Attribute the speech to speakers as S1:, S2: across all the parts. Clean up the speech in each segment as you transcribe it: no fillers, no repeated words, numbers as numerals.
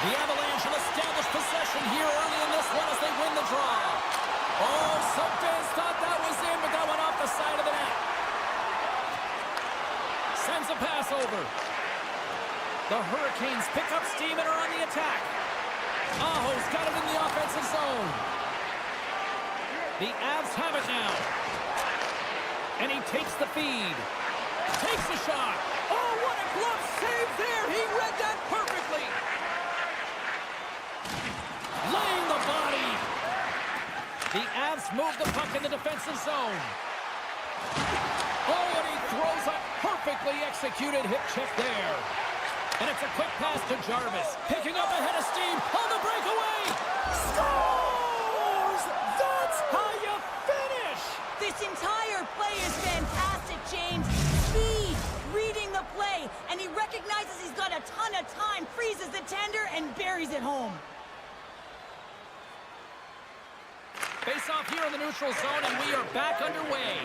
S1: The Avalanche will establish possession here early in this one as they win the draw. Oh, some fans thought that was in, but that went off the side of the net. Sends a pass over. The Hurricanes pick up steam and are on the attack. Aho's got it in the offensive zone. The Avs have it now. And he takes the feed. Takes the shot. Oh, what a glove save there. He read that perfectly. Laying the body. The Avs move the puck in the defensive zone. Oh, and he throws a perfectly executed hip check there. And it's a quick pass to Jarvis. Picking up ahead of steam on the breakaway. Scores! That's how you finish!
S2: This entire play is fantastic, James. Speed, reading the play, and he recognizes he's got a ton of time, freezes the tender, and buries it home.
S1: Face off here in the neutral zone, and we are back underway.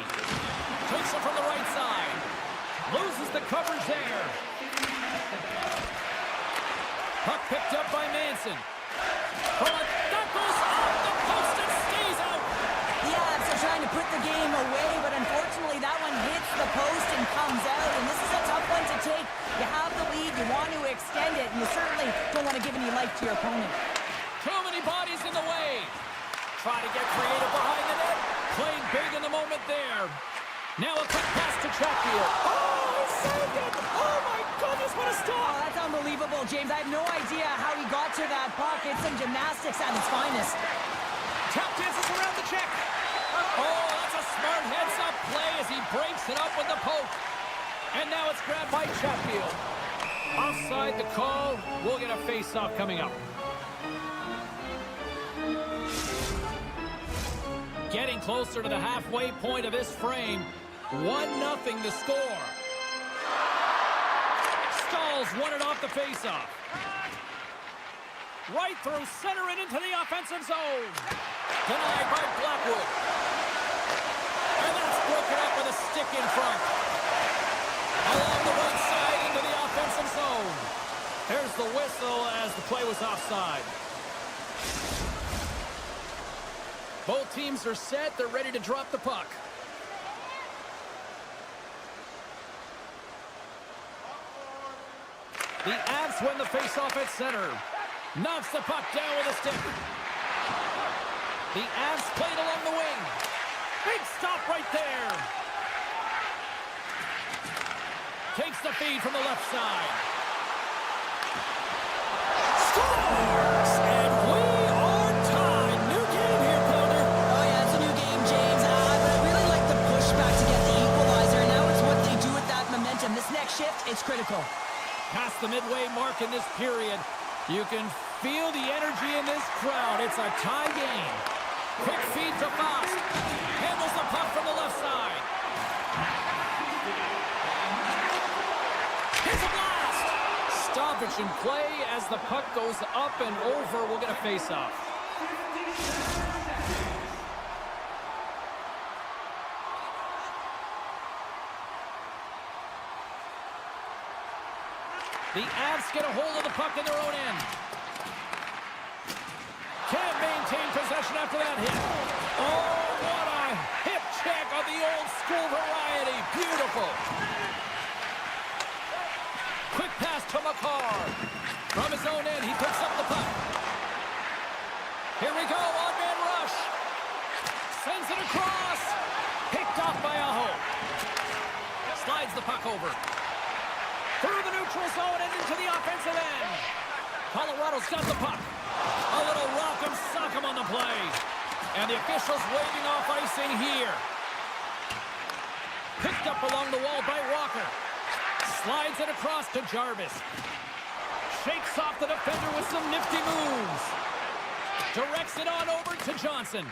S1: Takes it from the right side. Loses the coverage there. Puck picked up by Manson. That goes off the post and stays out.
S2: The Avs are trying to put the game away, but unfortunately that one hits the post and comes out, and this is a tough one to take. You have the lead, you want to extend it, and you certainly don't want to give any life to your opponent.
S1: Too many bodies in the way. Try to get creative behind the net. Playing big in the moment there. Now a quick pass to Chatfield. Oh, he saved it! Oh my goodness, what a stop!
S2: Oh, that's unbelievable, James. I have no idea how he got to that puck. It's some gymnastics at its finest.
S1: Tap dances around the check. Oh, that's a smart heads-up play as he breaks it up with the poke. And now it's grabbed by Chatfield. Offside the call. We'll get a face-off coming up. Getting closer to the halfway point of this frame. 1-0 the score. Stalls won it off the faceoff. Right through center and into the offensive zone. Denied by Blackwood. And that's broken up with a stick in front. Along the right side into the offensive zone. There's the whistle as the play was offside. Both teams are set. They're ready to drop the puck. The Avs win the faceoff at center. Knocks the puck down with a stick. The Avs played along the wing. Big stop right there. Takes the feed from the left side. Scores! And we are tied. New game here, Pilder.
S2: Oh, yeah, it's a new game, James. But I really like the pushback to get the equalizer. Now it's what they do with that momentum. This next shift, it's critical.
S1: Past the midway mark in this period, you can feel the energy in this crowd. It's a tie game. Quick feed to Fox. Handles the puck from the left side. Here's a blast. Stoppage in play as the puck goes up and over. We'll get a face-off. The Avs get a hold of the puck in their own end. Can't maintain possession after that hit. Oh, what a hip check of the old school variety. Beautiful. Quick pass to McCarr. From his own end, he picks up the puck. Here we go, one-man rush. Sends it across. Picked off by Aho. Slides the puck over. Through the neutral zone and into the offensive end. Colorado's got the puck. A little rock'em sock'em on the play. And the officials waving off icing here. Picked up along the wall by Walker. Slides it across to Jarvis. Shakes off the defender with some nifty moves. Directs it on over to Johnson.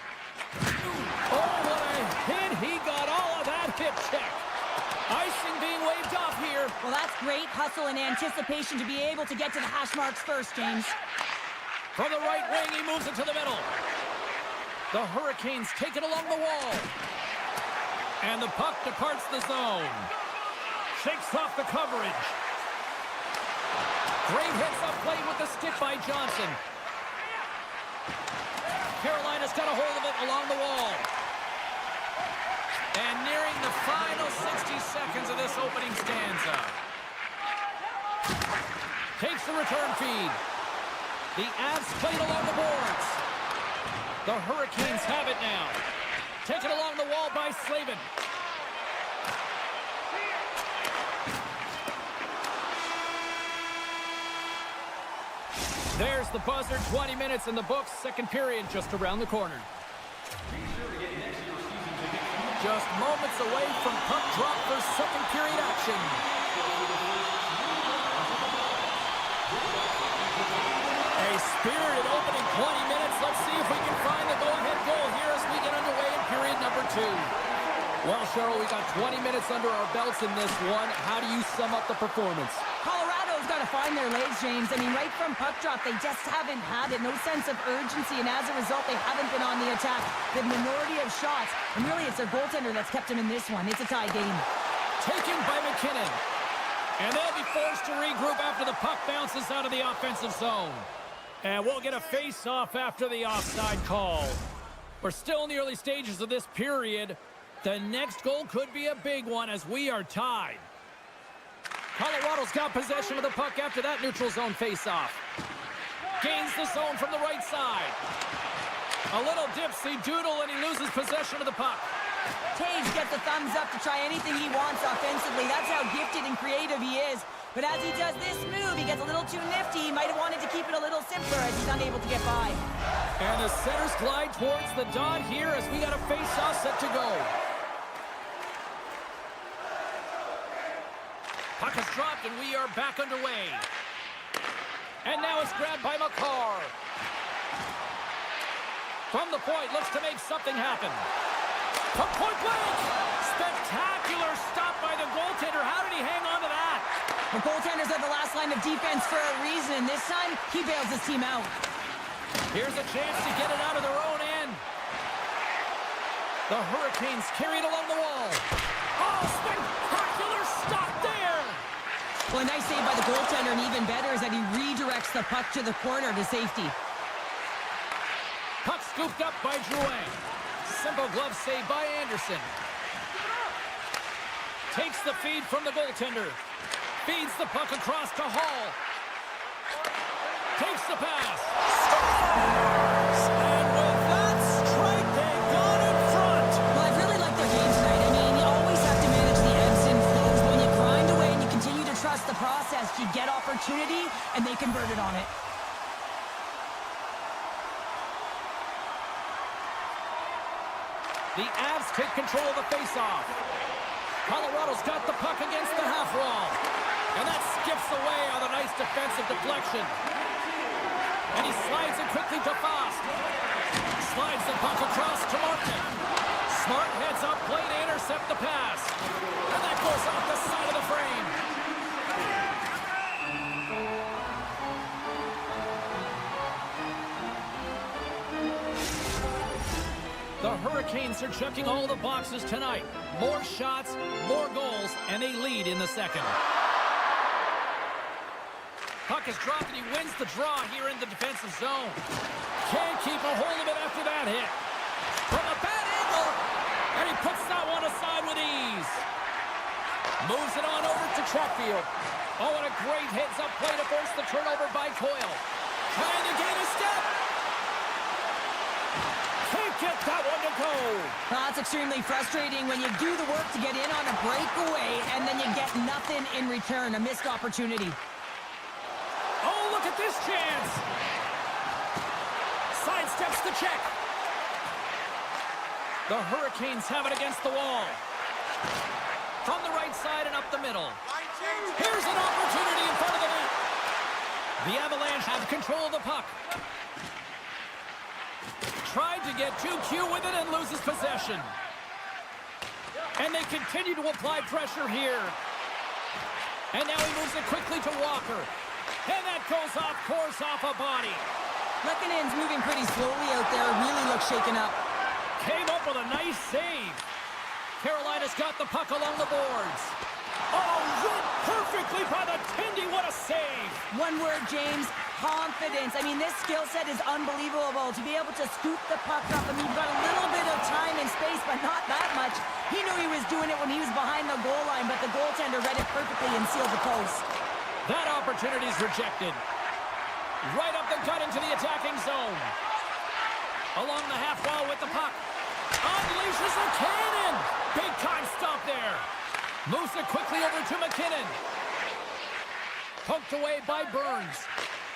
S1: Oh, what a hit. He got all of that hip check. Icing being waved off here.
S2: Well, that's great hustle and anticipation to be able to get to the hash marks first, James.
S1: From the right wing, he moves it to the middle. The Hurricanes take it along the wall. And the puck departs the zone. Shakes off the coverage. Great hits up play with the stick by Johnson. Carolina's got a hold of it along the wall. And nearing the final 60 seconds of this opening stanza. Takes the return feed. The Avs played along the boards. The Hurricanes have it now. Taken along the wall by Slavin. There's the buzzer. 20 minutes in the books. Second period just around the corner. Just moments away from puck drop for second period action. A spirited opening 20 minutes. Let's see if we can find the go-ahead goal here as we get underway in period number 2. Well, Cheryl, we got 20 minutes under our belts in this one. How do you sum up the performance?
S2: Colorado's got to find their legs, James. I mean, right from puck drop, they just haven't had it. No sense of urgency, and as a result, they haven't been on the attack. The minority of shots, and really it's their goaltender that's kept them in this one. It's a tie game.
S1: Taken by McKinnon. And they'll be forced to regroup after the puck bounces out of the offensive zone. And we'll get a face-off after the offside call. We're still in the early stages of this period. The next goal could be a big one as we are tied. Colorado's got possession of the puck after that neutral zone face-off. Gains the zone from the right side. A little dipsy doodle and he loses possession of the puck.
S2: Tage gets a thumbs up to try anything he wants offensively. That's how gifted and creative he is. But as he does this move, he gets a little too nifty. He might have wanted to keep it a little simpler as he's unable to get by.
S1: And the centers glide towards the dot here as we got a face-off set to go. Puck is dropped and we are back underway. And now it's grabbed by McCarr. From the point, looks to make something happen. From point blank! Spectacular stop by the goaltender. How did he hang on to that?
S2: The goaltenders are the last line of defense for a reason, and this time, he bails his team out.
S1: Here's a chance to get it out of their own end. The Hurricanes carry it along the wall. Oh, spectacular stop there!
S2: Well, a nice save by the goaltender, and even better is that he redirects the puck to the corner to safety.
S1: Puck scooped up by Drouin. Simple glove save by Anderson. Takes the feed from the goaltender. Feeds the puck across to Hall. Takes the pass. Scores! And with that strike, they got in front.
S2: Well, I've really liked their game tonight. I mean, you always have to manage the ebbs and flows. When you grind away and you continue to trust the process, you get opportunity, and they converted on it.
S1: The Avs take control of the faceoff. Colorado's got the puck against the half wall. And that skips away on a nice defensive deflection. And he slides it quickly to Fost. Slides the puck across to Martin. Smart heads up, play to intercept the pass. And that goes off the side of the frame. The Hurricanes are checking all the boxes tonight. More shots, more goals, and they lead in the second. Puck is dropped and he wins the draw here in the defensive zone. Can't keep a hold of it after that hit. From a bad angle, and he puts that one aside with ease. Moves it on over to Chatfield. Oh, and a great heads-up play to force the turnover by Coyle. Trying to gain a step. Can't get that one to go.
S2: Well, that's extremely frustrating when you do the work to get in on a breakaway and then you get nothing in return, a missed opportunity.
S1: Oh, look at this chance. Sidesteps the check. The Hurricanes have it against the wall. From the right side and up the middle. Here's an opportunity in front of the net. The Avalanche have control of the puck. Tried to get too cute with it and loses possession. And they continue to apply pressure here. And now he moves it quickly to Walker. And that goes off course off a body.
S2: Lekkonen's moving pretty slowly out there, really looks shaken up.
S1: Came up with a nice save. Carolina's got the puck along the boards. Oh, read perfectly by the Tindy. What a save.
S2: One word, James. Confidence. I mean, this skill set is unbelievable. To be able to scoop the puck up. I mean, you've got a little bit of time and space, but not that much. He knew he was doing it when he was behind the goal line, but the goaltender read it perfectly and sealed the post.
S1: That opportunity is rejected. Right up the gut into the attacking zone. Along the half wall with the puck. Unleashes a cannon. Big time stop there. Moves it quickly over to McKinnon. Poked away by Burns.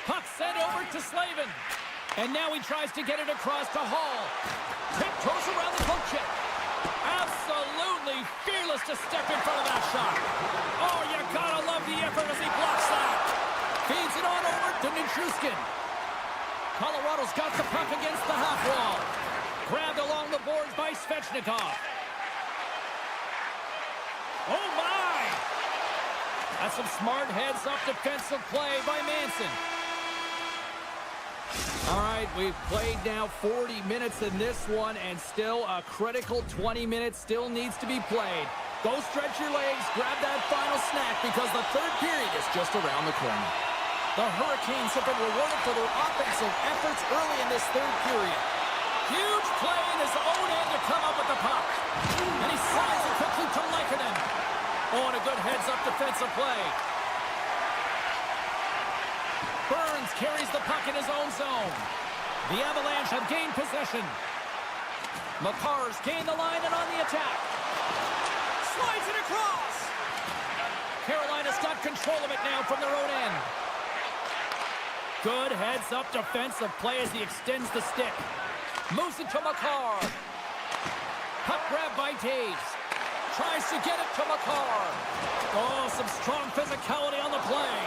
S1: Puck sent over to Slavin. And now he tries to get it across to Hall. Tiptoes around the poke check. Absolutely fearless to step in front of that shot. Oh, you gotta love the effort as he blocks that. Feeds it on over to Nichushkin. Colorado's got the puck against the half wall. Grabbed along the boards by Svechnikov. Oh, my! That's some smart heads-up defensive play by Manson. All right, we've played now 40 minutes in this one, and still a critical 20 minutes still needs to be played. Go stretch your legs, grab that final snack, because the third period is just around the corner. The Hurricanes have been rewarded for their offensive efforts early in this third period. Huge play in his own end to come up with the puck. And he slides it quickly to Lehkonen. Oh, and a good heads-up defensive play. Burns carries the puck in his own zone. The Avalanche have gained possession. Makar's gained the line and on the attack. Slides it across. Carolina's got control of it now from their own end. Good heads-up defensive play as he extends the stick. Moves it to Makar. Puck grab by Taves. Tries to get it to Makar. Oh, some strong physicality on the play.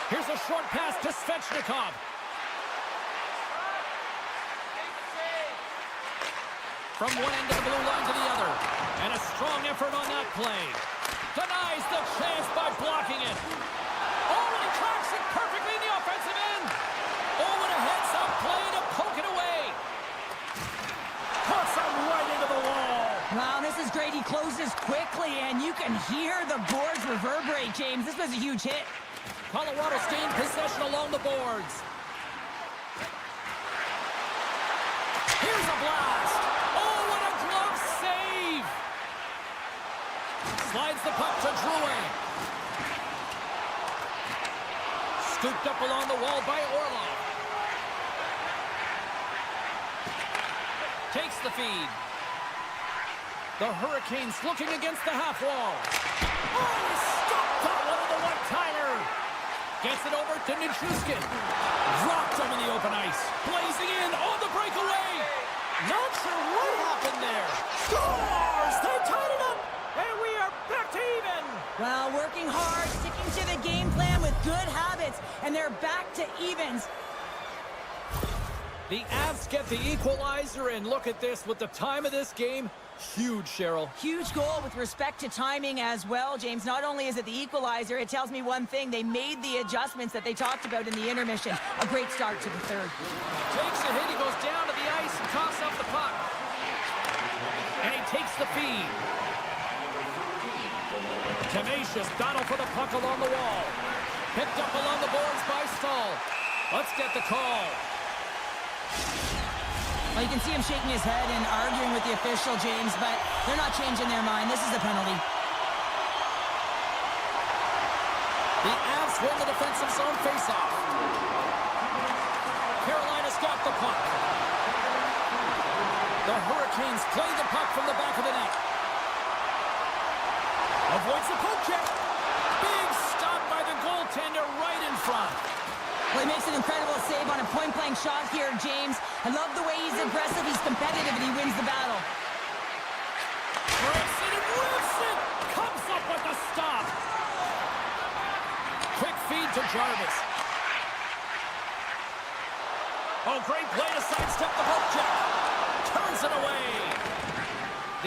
S1: Here's a short pass to Svechnikov. From one end of the blue line to the other. And a strong effort on that play. Denies the chance by blocking it. Oh, and he tracks it perfectly in the offensive end. Oh, and a heads-up play to poke it away. Puts him right into the wall.
S2: Wow, this is great. He closes quickly, and you can hear the boards reverberate, James. This was a huge hit.
S1: Colorado's gained possession along the boards. Here's a blast. Oh, what a glove save. Slides the puck to Drouin. Scooped up along the wall by Orlov. Takes the feed. The Hurricanes looking against the half wall. Oh, he stopped that one with a one-timer. Gets it over to Nichushkin. Dropped him in the open ice. Blazing in on the breakaway. Not sure what happened there. Scores! They tied it up. And we are back to even.
S2: Well, working hard, sticking to the game plan with good habits, and they're back to evens.
S1: The Avs get the equalizer, and look at this with the time of this game. Huge, Cheryl.
S2: Huge goal with respect to timing as well, James. Not only is it the equalizer, it tells me one thing. They made the adjustments that they talked about in the intermission. A great start to the third.
S1: Takes a hit. He goes down to the ice and tosses up the puck. And he takes the feed. Tenacious battle for the puck along the wall. Picked up along the boards by Stahl. Let's get the call.
S2: Well, you can see him shaking his head and arguing with the official, James, but they're not changing their mind. This is a penalty.
S1: The Avs win the defensive zone faceoff. Carolina's got the puck. The Hurricanes play the puck from the back of the net. Avoids the poke check. Big stop by the goaltender right in front.
S2: Well, he makes an incredible save on a point-blank shot here, James. I love the way he's aggressive, he's competitive, and he wins the battle.
S1: Breaks it and rips it. Comes up with the stop. Quick feed to Jarvis. Oh, great play to sidestep the poke check. Turns it away.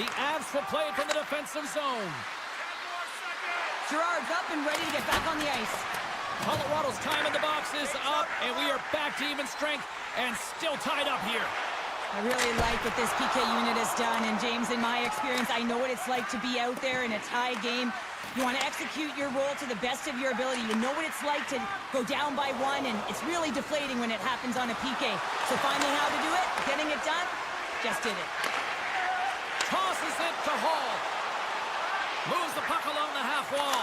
S1: The Avs will play it from the defensive zone.
S2: Girard's up and ready to get back on the ice.
S1: Colorado's time in the box is up, and we are back to even strength and still tied up here.
S2: I really like what this PK unit has done, and James, in my experience, I know what it's like to be out there in a tie game. You want to execute your role to the best of your ability. You know what it's like to go down by one, and it's really deflating when it happens on a PK. So finding how to do it, getting it done, just did it.
S1: Tosses it to Hall. Moves the puck along the half wall.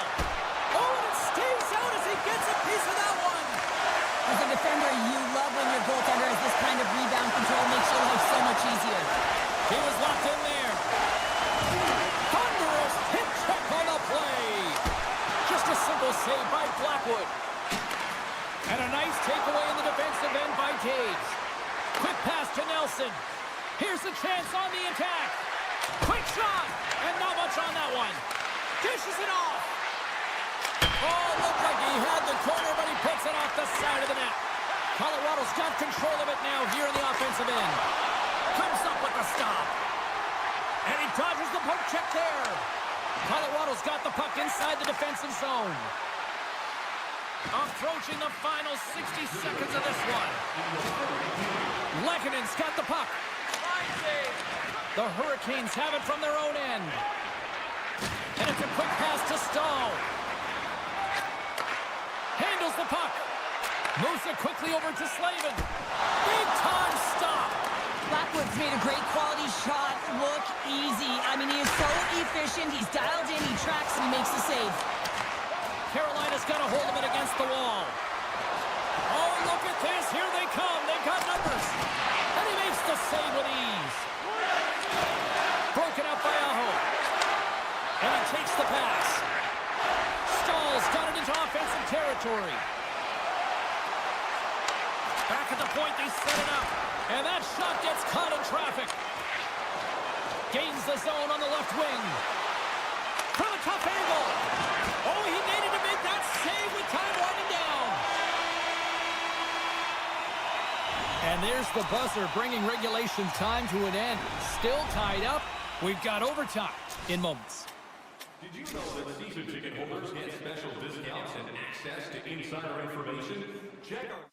S1: Oh, and it stays out as he gets a piece of that one.
S2: As a defender, you love when your goaltender has this kind of rebound control. Makes your life so much easier.
S1: He was locked in there. Thunderous hit check on the play. Just a simple save by Blackwood. And a nice takeaway in the defensive end by Gage. Quick pass to Nelson. Here's a chance on the attack. Quick shot. And not much on that one. Dishes it off. Oh, looked like he had the corner, but he puts it off the side of the net. Colorado's got control of it now here in the offensive end. Comes up with the stop. And he dodges the poke check there. Colorado's got the puck inside the defensive zone. Approaching the final 60 seconds of this one. Lekkonen's got the puck. The Hurricanes have it from their own end. And it's a quick pass to Stahl. Handles the puck. Moves it quickly over to Slavin. Big time stop.
S2: Blackwood's made a great quality shot look easy. I mean, he is so efficient. He's dialed in, he tracks, and he makes the save.
S1: Carolina's got a hold of it against the wall. Oh, look at this. Here they come. They've got numbers. And he makes the save with ease. Broken up by Aho. And he takes the pass. Stahl's got it into offensive territory. Back at the point, they set it up. And that shot gets caught in traffic. Gains the zone on the left wing. From a tough angle. Oh, he needed to make that save with time winding down. And there's the buzzer, bringing regulation time to an end. Still tied up. We've got overtime in moments.
S3: Did you know that season ticket holders get special discounts and access to insider information? Check our...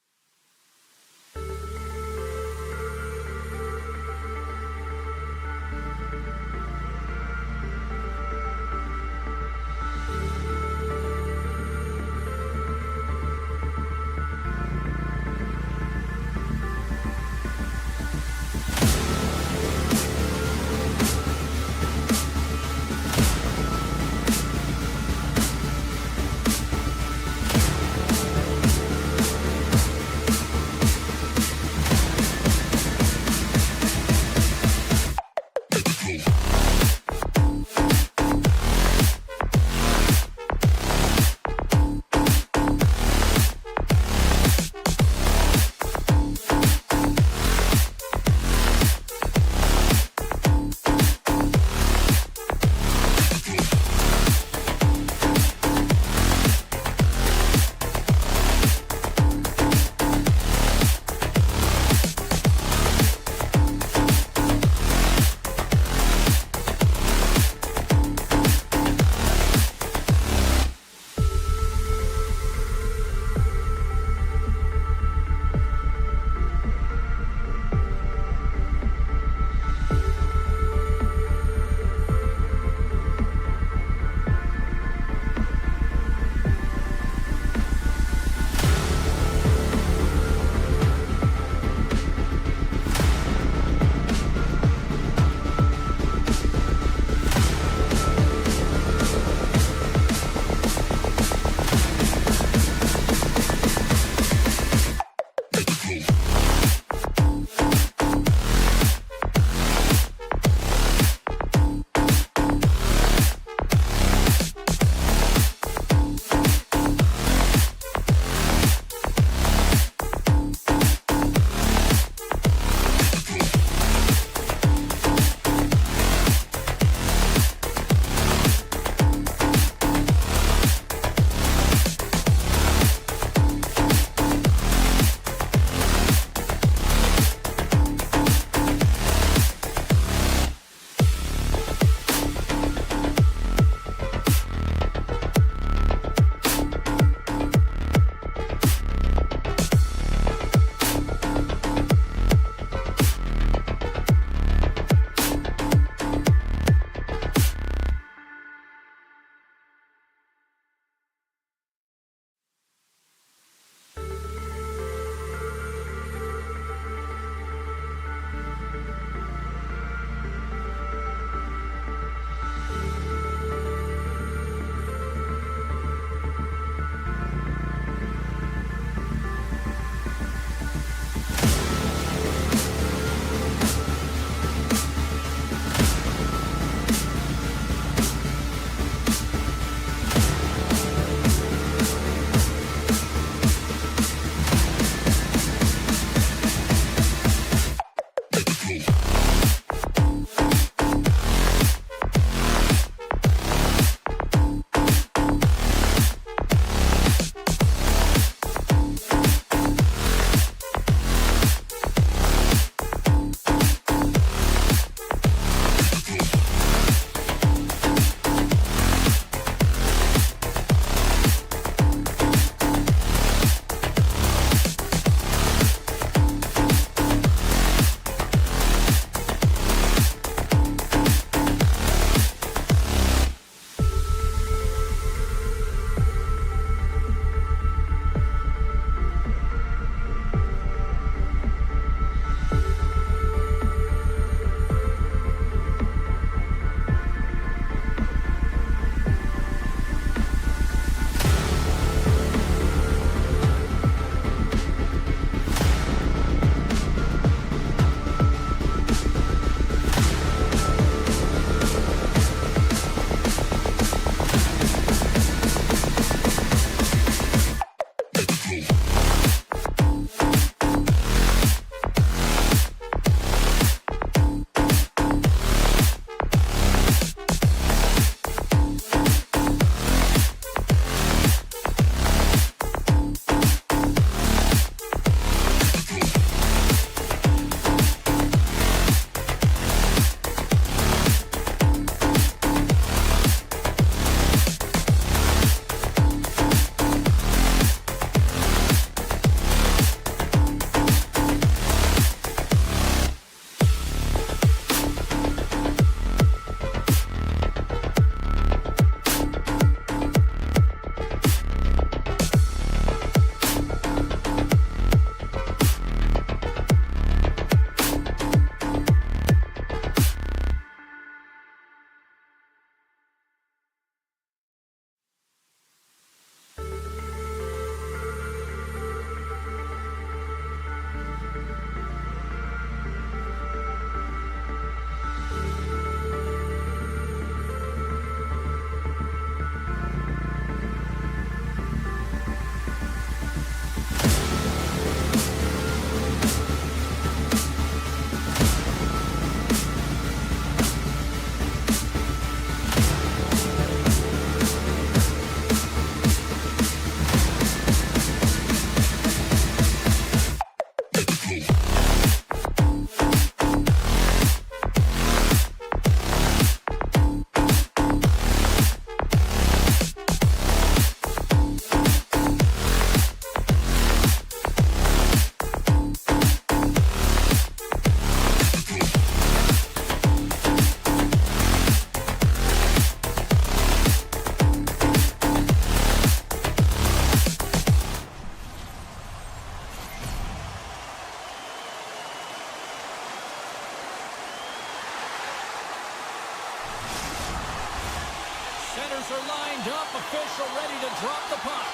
S1: Defenders are lined up, official ready to drop the puck.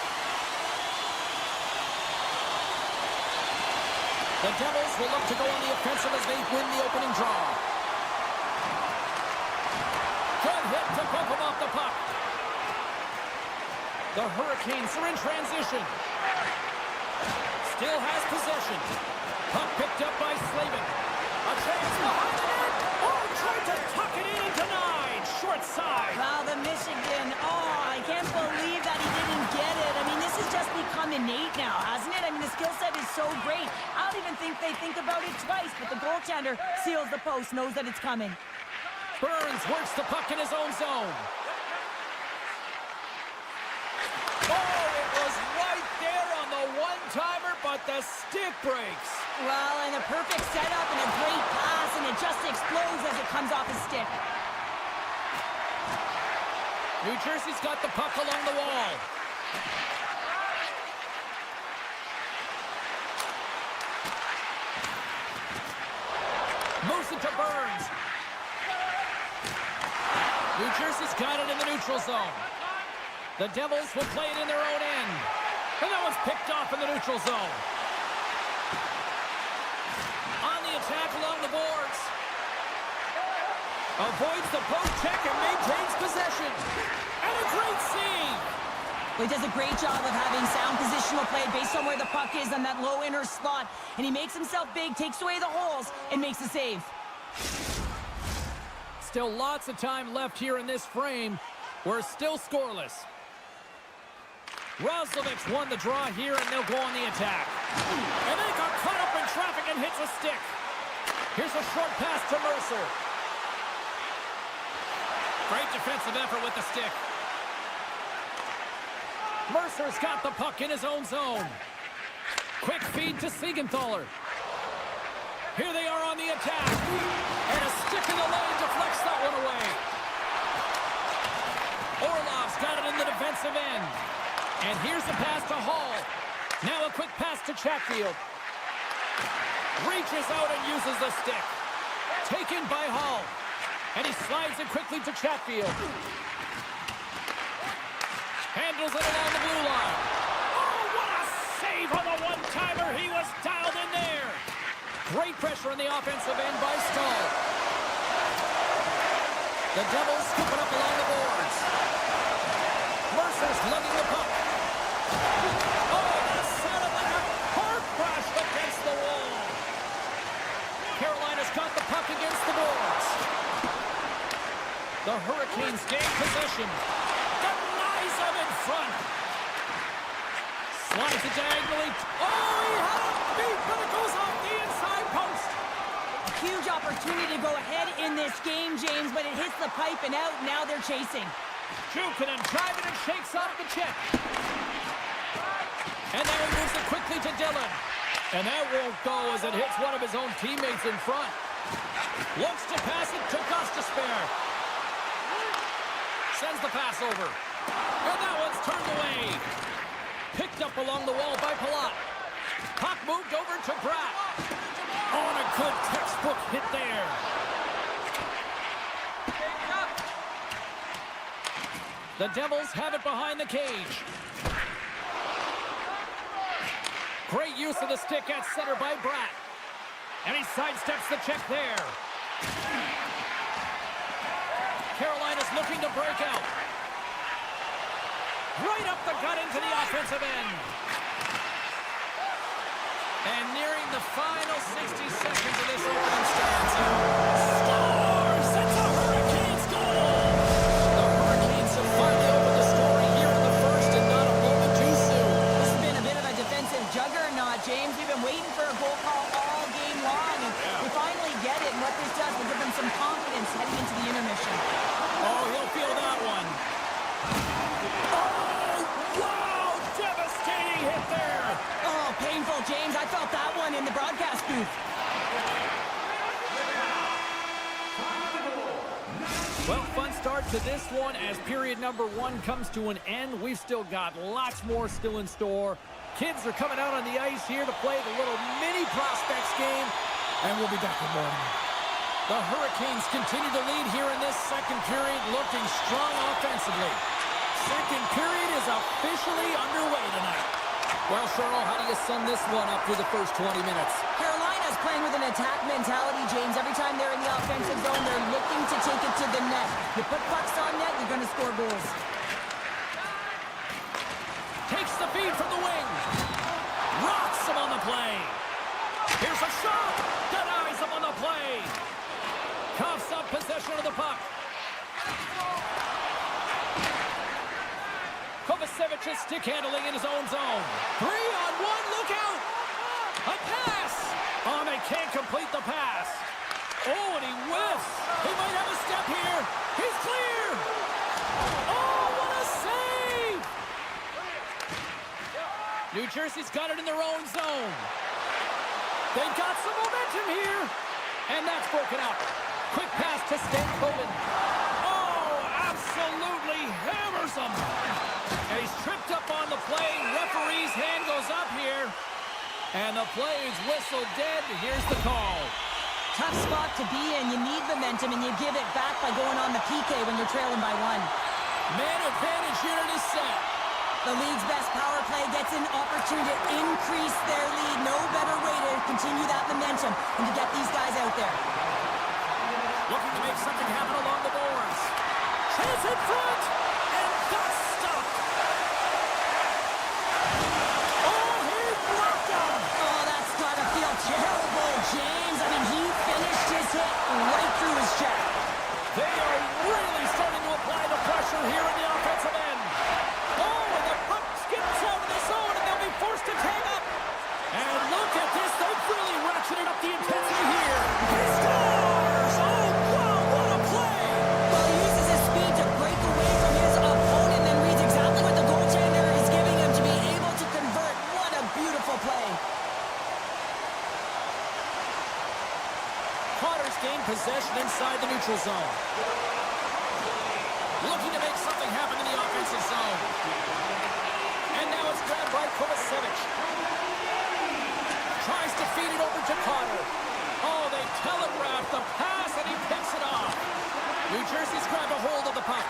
S1: The Devils will look to go on the offensive as they win the opening draw. Good hit to bump him off the puck. The Hurricanes are in transition. Still has possession. Puck picked up by Slavin. A chance behind the net. Oh, tried to tuck it in and denied. Short side.
S2: Wow, the Michigan. Oh, I can't believe that he didn't get it. I mean, this has just become innate now, hasn't it? I mean, the skill set is so great. I don't even think they think about it twice, but the goaltender seals the post, knows that it's coming.
S1: Burns works the puck in his own zone. Oh, it was right there on the one-timer, but the stick breaks.
S2: Well, and a perfect setup and a great pass, and it just explodes as it comes off his stick.
S1: New Jersey's got the puck along the wall. Moves it to Burns. New Jersey's got it in the neutral zone. The Devils will play it in their own end. And that one's picked off in the neutral zone. On the attack along the boards. Avoids the post check and maintains possession. And a great save.
S2: Well, he does a great job of having sound positional play based on where the puck is on that low inner slot. And he makes himself big, takes away the holes, and makes a save.
S1: Still lots of time left here in this frame. We're still scoreless. Roslovic won the draw here, and they'll go on the attack. And they got caught up in traffic and hits a stick. Here's a short pass to Mercer. Great defensive effort with the stick. Mercer's got the puck in his own zone. Quick feed to Siegenthaler. Here they are on the attack. And a stick in the lane deflects that one away. Orlov's got it in the defensive end. And here's a pass to Hall. Now a quick pass to Chatfield. Reaches out and uses the stick. Taken by Hall. And he slides it quickly to Chatfield. Handles it along the blue line. Oh, what a save on the one-timer. He was dialed in there. Great pressure on the offensive end by Stahl. The Devils scoop it up along the boards. Mercer's lugging the puck. Oh, that sounded like a car crash against the wall. Carolina's got the puck against the boards. The Hurricanes gain possession. Denies them in front. Slides it diagonally. Oh, he had it beat, but it goes off the inside post.
S2: A huge opportunity to go ahead in this game, James, but it hits the pipe and out. Now they're chasing.
S1: Jukin and driving and shakes off the check. And now he moves it quickly to Dillon. And that won't go as it hits one of his own teammates in front. Looks to pass it to Gostisbehere. Sends the pass over. And that one's turned away. Picked up along the wall by Palat. Puck moved over to Bratt. Oh, and a good textbook hit there. The Devils have it behind the cage. Great use of the stick at center by Bratt. And he sidesteps the check there. Carolina's looking to break out. Right up the gut into the offensive end. And nearing the final 60 seconds of this opening stanza. Scores! It's a Hurricanes goal! The Hurricanes have finally opened the scoring here in the first and not a moment too soon.
S2: This has been a bit of a defensive juggernaut, James. We've been waiting for a goal call all game long, and we finally get it, and what this does will give them some confidence heading into the intermission.
S1: Oh, he'll feel that one. Oh, wow! Devastating hit there!
S2: Oh, painful, James. I felt that one in the broadcast booth.
S1: Well, fun start to this one as period number one comes to an end. We've still got lots more still in store. Kids are coming out on the ice here to play the little mini prospects game, and we'll be back in the morning. The Hurricanes continue to lead here in this second period, looking strong offensively. Second period is officially underway tonight. Well, Cheryl, how do you sum this one up through the first 20 minutes?
S2: Carolina's playing with an attack mentality, James. Every time they're in the offensive zone, they're looking to take it to the net. You put pucks on net, you're going to score goals.
S1: Takes the feed from the wing. Rocks him on the play. Here's a shot. Denies him on the play. Coughs up possession of the puck. Kovacevic's stick handling in his own zone. 3-on-1, look out! A pass! Oh, they can't complete the pass. Oh, and he whiffs. He might have a step here. He's clear! Oh, what a save! New Jersey's got it in their own zone. They've got some momentum here. And that's broken up. Quick pass to Sneknest. Oh, absolutely hammers him. And he's tripped up on the play. Referee's hand goes up here. And the play is whistled dead. Here's the call.
S2: Tough spot to be in. You need momentum, and you give it back by going on the PK when you're trailing by 1.
S1: Man advantage here in this set.
S2: The league's best power play gets an opportunity to increase their lead. No better way to continue that momentum than to get these guys out there.
S1: Looking to make something happen along the boards. Chance in front, and got stopped. Oh, he blocked him.
S2: Oh, that's gotta feel terrible, James. I mean, he finished his hit right through his chest.
S1: They are really starting to apply the pressure here in the offensive end. Oh, and the puck skips out of the zone, and they'll be forced to tag up. And look at this. They've really ratcheted up the intensity here. He scores! Oh, wow, what a play!
S2: Well, he uses his speed to break away from his opponent and reads exactly what the goaltender is giving him to be able to convert. What a beautiful play.
S1: Potter's gained possession inside the neutral zone. Looking to make something happen in the offensive zone. And now it's grabbed by Kovacevic. Tries to feed it over to Potter. Oh, they telegraph the pass, and he picks it off. New Jersey's grabbed a hold of the puck.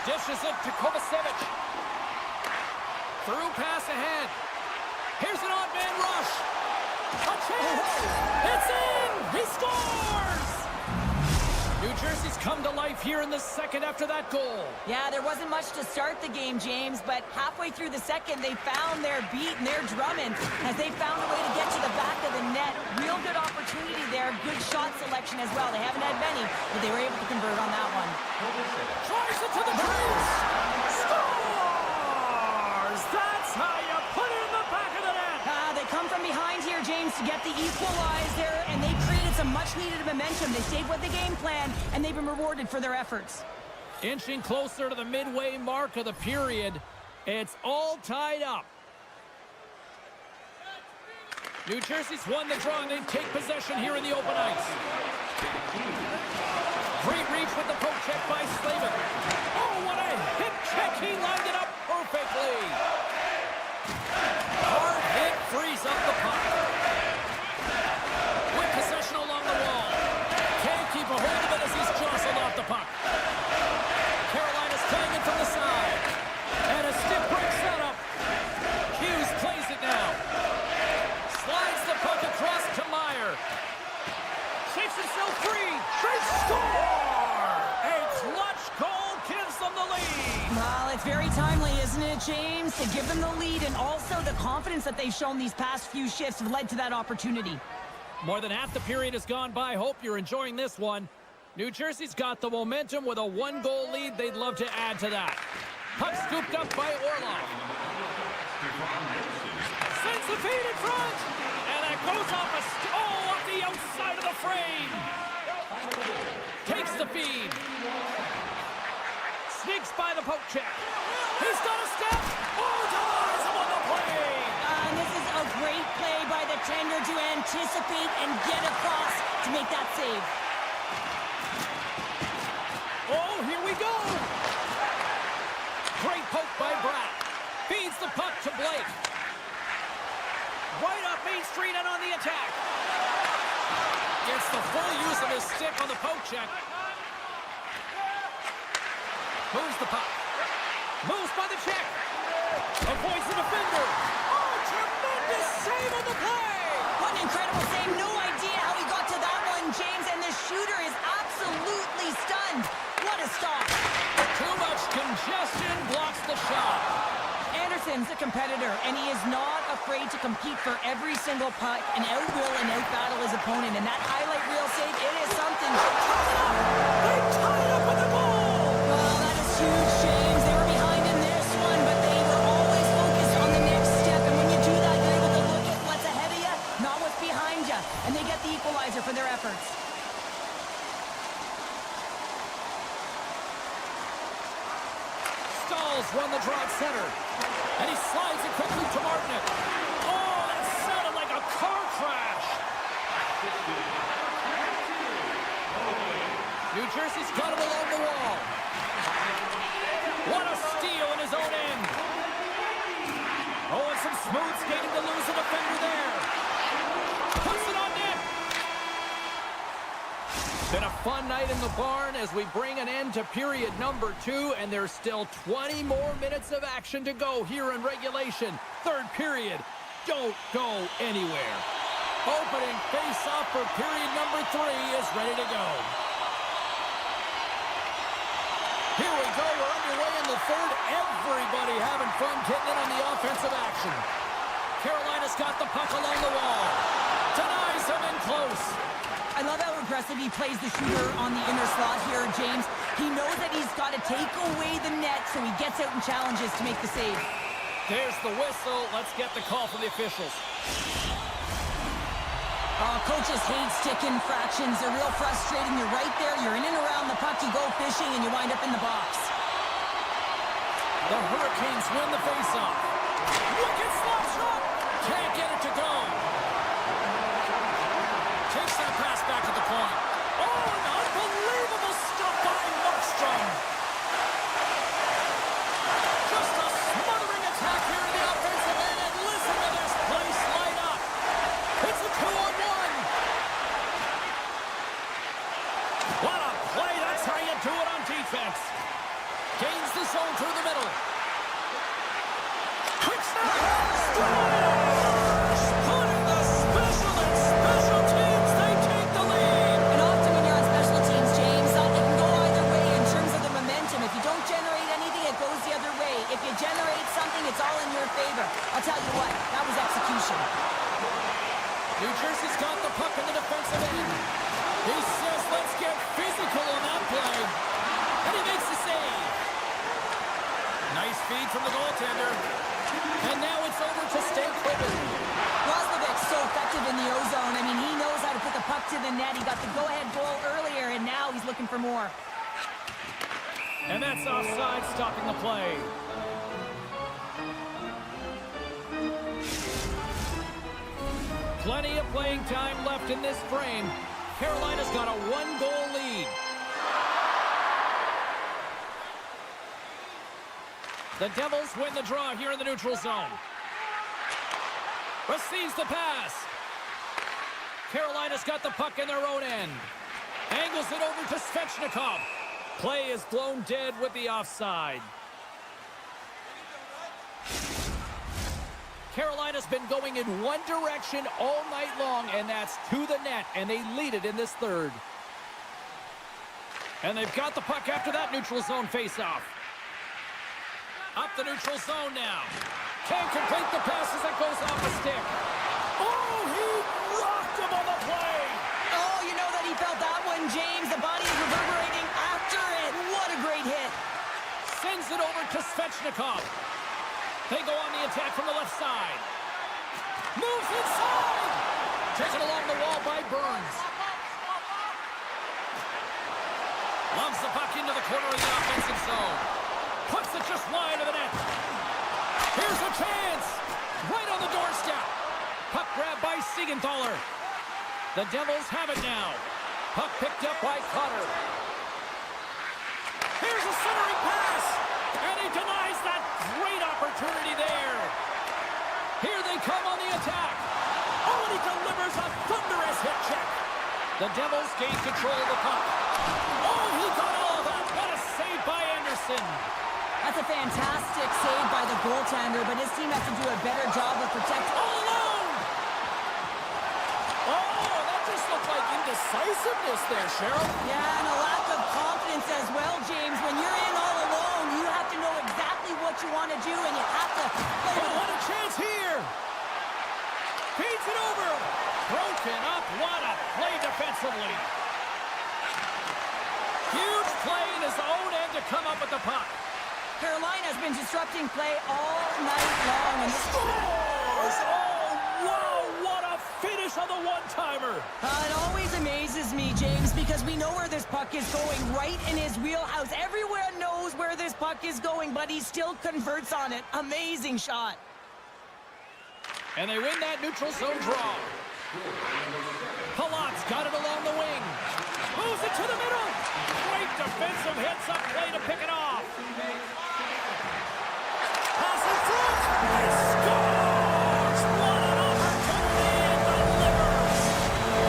S1: Dishes it to Kovacevic. Through pass ahead. Here's an odd man rush. A chance! It's in! He scores! New Jersey's come to life here in the second after that goal.
S2: Yeah, there wasn't much to start the game, James, but halfway through the second, they found their beat and their drumming as they found a way to get to the back of the net. Real good opportunity there. Good shot selection as well. They haven't had many, but they were able to convert on that one.
S1: Tries it to the crease. Scores! That's how you put it in the back of the net.
S2: They come from behind here, James, to get the equalizer, and they created some much-needed momentum. They stayed with the game plan, and they've been rewarded for their efforts.
S1: Inching closer to the midway mark of the period. It's all tied up. New Jersey's won the draw, and they take possession here in the open ice. Great reach with the poke check by Slavin. Oh, what a hip check. He lined it up perfectly. Hard hit frees up the puck. With possession along the wall. Can't keep a hold of it as he's jostled off the puck. Carolina's playing it from the side. And a stiff break setup. Hughes plays it now. Slides the puck across to Meyer. Shakes himself free. They score! A clutch goal gives them the lead.
S2: Well, it's very timely, isn't it, James? To give them the lead, and also the confidence that they've shown these past few shifts have led to that opportunity.
S1: More than half the period has gone by. Hope you're enjoying this one. New Jersey's got the momentum with a 1-goal lead. They'd love to add to that. Puck scooped up by Orlov. Sends the feed in front. And that goes off off the outside of the frame. Takes the feed. Sneaks by the poke check. He's got a step. Oh, denies him on the play.
S2: And this is a great play by the tender to anticipate and get across to make that save.
S1: Oh, here we go. Great poke by Bratt. Feeds the puck to Blake. Right up Main Street and on the attack. Gets the full use of his stick on the poke check. Moves the puck. Moves by the check. Avoids the defender. Oh, tremendous save on the play.
S2: What an incredible save. No idea how he got to that one, James. And the shooter is absolutely stunned. What a stop.
S1: Too much congestion blocks the shot.
S2: Anderson's a competitor, and he is not afraid to compete for every single puck and outwill and outbattle his opponent. And that highlight reel save, it is something.
S1: They tie it up with the goal.
S2: Well, that is huge, James. They were behind in this one, but they were always focused on the next step. And when you do that, you're able to look at what's ahead of you, not what's behind you. And they get the equalizer for their efforts.
S1: Won the draw at center. And he slides it quickly to Martinick. Oh, that sounded like a car crash. New Jersey's got him along the wall. What a steal in his own end. Oh, and some smooth skating to lose a defender there. Puts it on net. Been a fun night in the barn as we bring an end to period number 2, and there's still 20 more minutes of action to go here in regulation. Third period. Don't go anywhere. Opening face-off for period number 3 is ready to go. Here we go. We're underway in the third. Everybody having fun getting in on the offensive action. Carolina's got the puck along the wall. Denies him in close.
S2: I love how aggressive he plays the shooter on the inner slot here, James. He knows that he's got to take away the net, so he gets out and challenges to make the save.
S1: There's the whistle. Let's get the call from the officials.
S2: Coaches hate stick infractions. They're real frustrating. You're right there. You're in and around the puck. You go fishing, and you wind up in the box.
S1: The Hurricanes win the faceoff. Wicked slap shot. Can't get it to go. Takes that pass back at the point. Oh, an unbelievable stop by Markstrom. Just a smothering attack here in the offensive end, and listen to this place light up. It's a 2-on-1. What a play. That's how you do it on defense. Gains the zone through the middle. Quick snap. Stars putting the special and special teams. They take the lead.
S2: And often when you're on special teams, James, it can go either way in terms of the momentum. If you don't generate anything, it goes the other way. If you generate something, it's all in your favor. I'll tell you what, that was execution.
S1: New Jersey's got the puck in the defensive end. He says, let's get physical on that play. And he makes the save. Nice feed from the goaltender. And now it's over to Sneknest.
S2: Roslovic's so effective in the O-zone. I mean, he knows how to put the puck to the net. He got the go-ahead goal earlier, and now he's looking for more.
S1: And that's offside, stopping the play. Plenty of playing time left in this frame. Carolina's got a 1-goal lead. The Devils win the draw here in the neutral zone. Receives the pass. Carolina's got the puck in their own end. Angles it over to Svechnikov. Play is blown dead with the offside. Carolina's been going in one direction all night long, and that's to the net, and they lead it in this third. And they've got the puck after that neutral zone faceoff. Up the neutral zone now. Can't complete the pass as it goes off the stick. Oh, he rocked him on the play.
S2: Oh, you know that he felt that one, James. The body is reverberating after it. What a great hit.
S1: Sends it over to Svechnikov. They go on the attack from the left side. Moves inside. Taken along the wall by Burns. Lumps the puck into the corner of the offensive zone. Puts it just wide of the net. Here's a chance. Right on the doorstep. Puck grabbed by Siegenthaler. The Devils have it now. Puck picked up by Cotter. Here's a centering pass. And he denies that great opportunity there. Here they come on the attack. Oh, and he delivers a thunderous hit check. The Devils gain control of the puck. Oh, he got all of that. What a save by Anderson.
S2: That's a fantastic save by the goaltender, but his team has to do a better job of protecting.
S1: All alone! Oh, that just looked like indecisiveness there, Cheryl.
S2: Yeah, and a lack of confidence as well, James. When you're in all alone, you have to know exactly what you want to do, and you have to play
S1: Oh,
S2: with
S1: what a chance here! Feeds it over! Broken up. What a play defensively. Huge play in his own end to come up with the puck.
S2: Carolina's been disrupting play all night long. And
S1: Scores! Oh, wow! What a finish on the one-timer!
S2: It always amazes me, James, because we know where this puck is going, right in his wheelhouse. Everyone knows where this puck is going, but he still converts on it. Amazing shot.
S1: And they win that neutral zone draw. Palat's got it along the wing. Moves it to the middle. Great defensive heads-up play to pick it off. Pass in front. He scores! What an opportunity and delivers!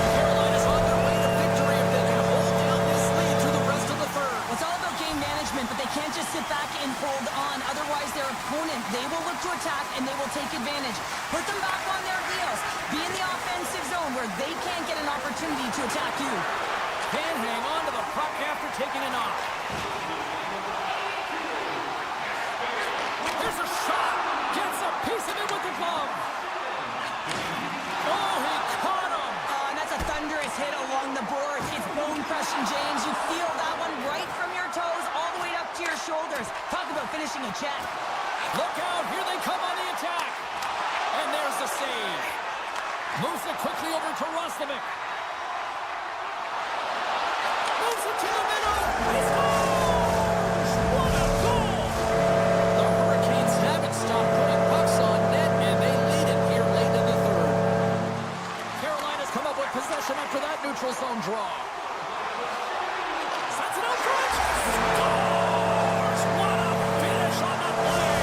S1: Carolina's on their way to victory if they can hold down this lead through the rest of the third.
S2: Well, it's all about game management, but they can't just sit back and hold on. Otherwise, their opponent, they will look to attack and they will take advantage. Put them back on their heels. Be in the offensive zone where they can't get an opportunity to attack you.
S1: Can hang on to the puck after taking it off. Here's a shot. Gets a piece of it with the glove. Oh, he caught him.
S2: And that's a thunderous hit along the boards. It's bone-crushing, James. You feel that one right from your toes all the way up to your shoulders. Talk about finishing a check.
S1: Look out. Here they come on the attack. And there's the save. Moves it quickly over to Roslovic. Moves it to the middle. He scores! What a goal! The Hurricanes haven't stopped putting pucks on net, and they lead it here late in the third. Carolina's come up with possession after that neutral zone draw. Sends it out front. Scores! What a finish on the play!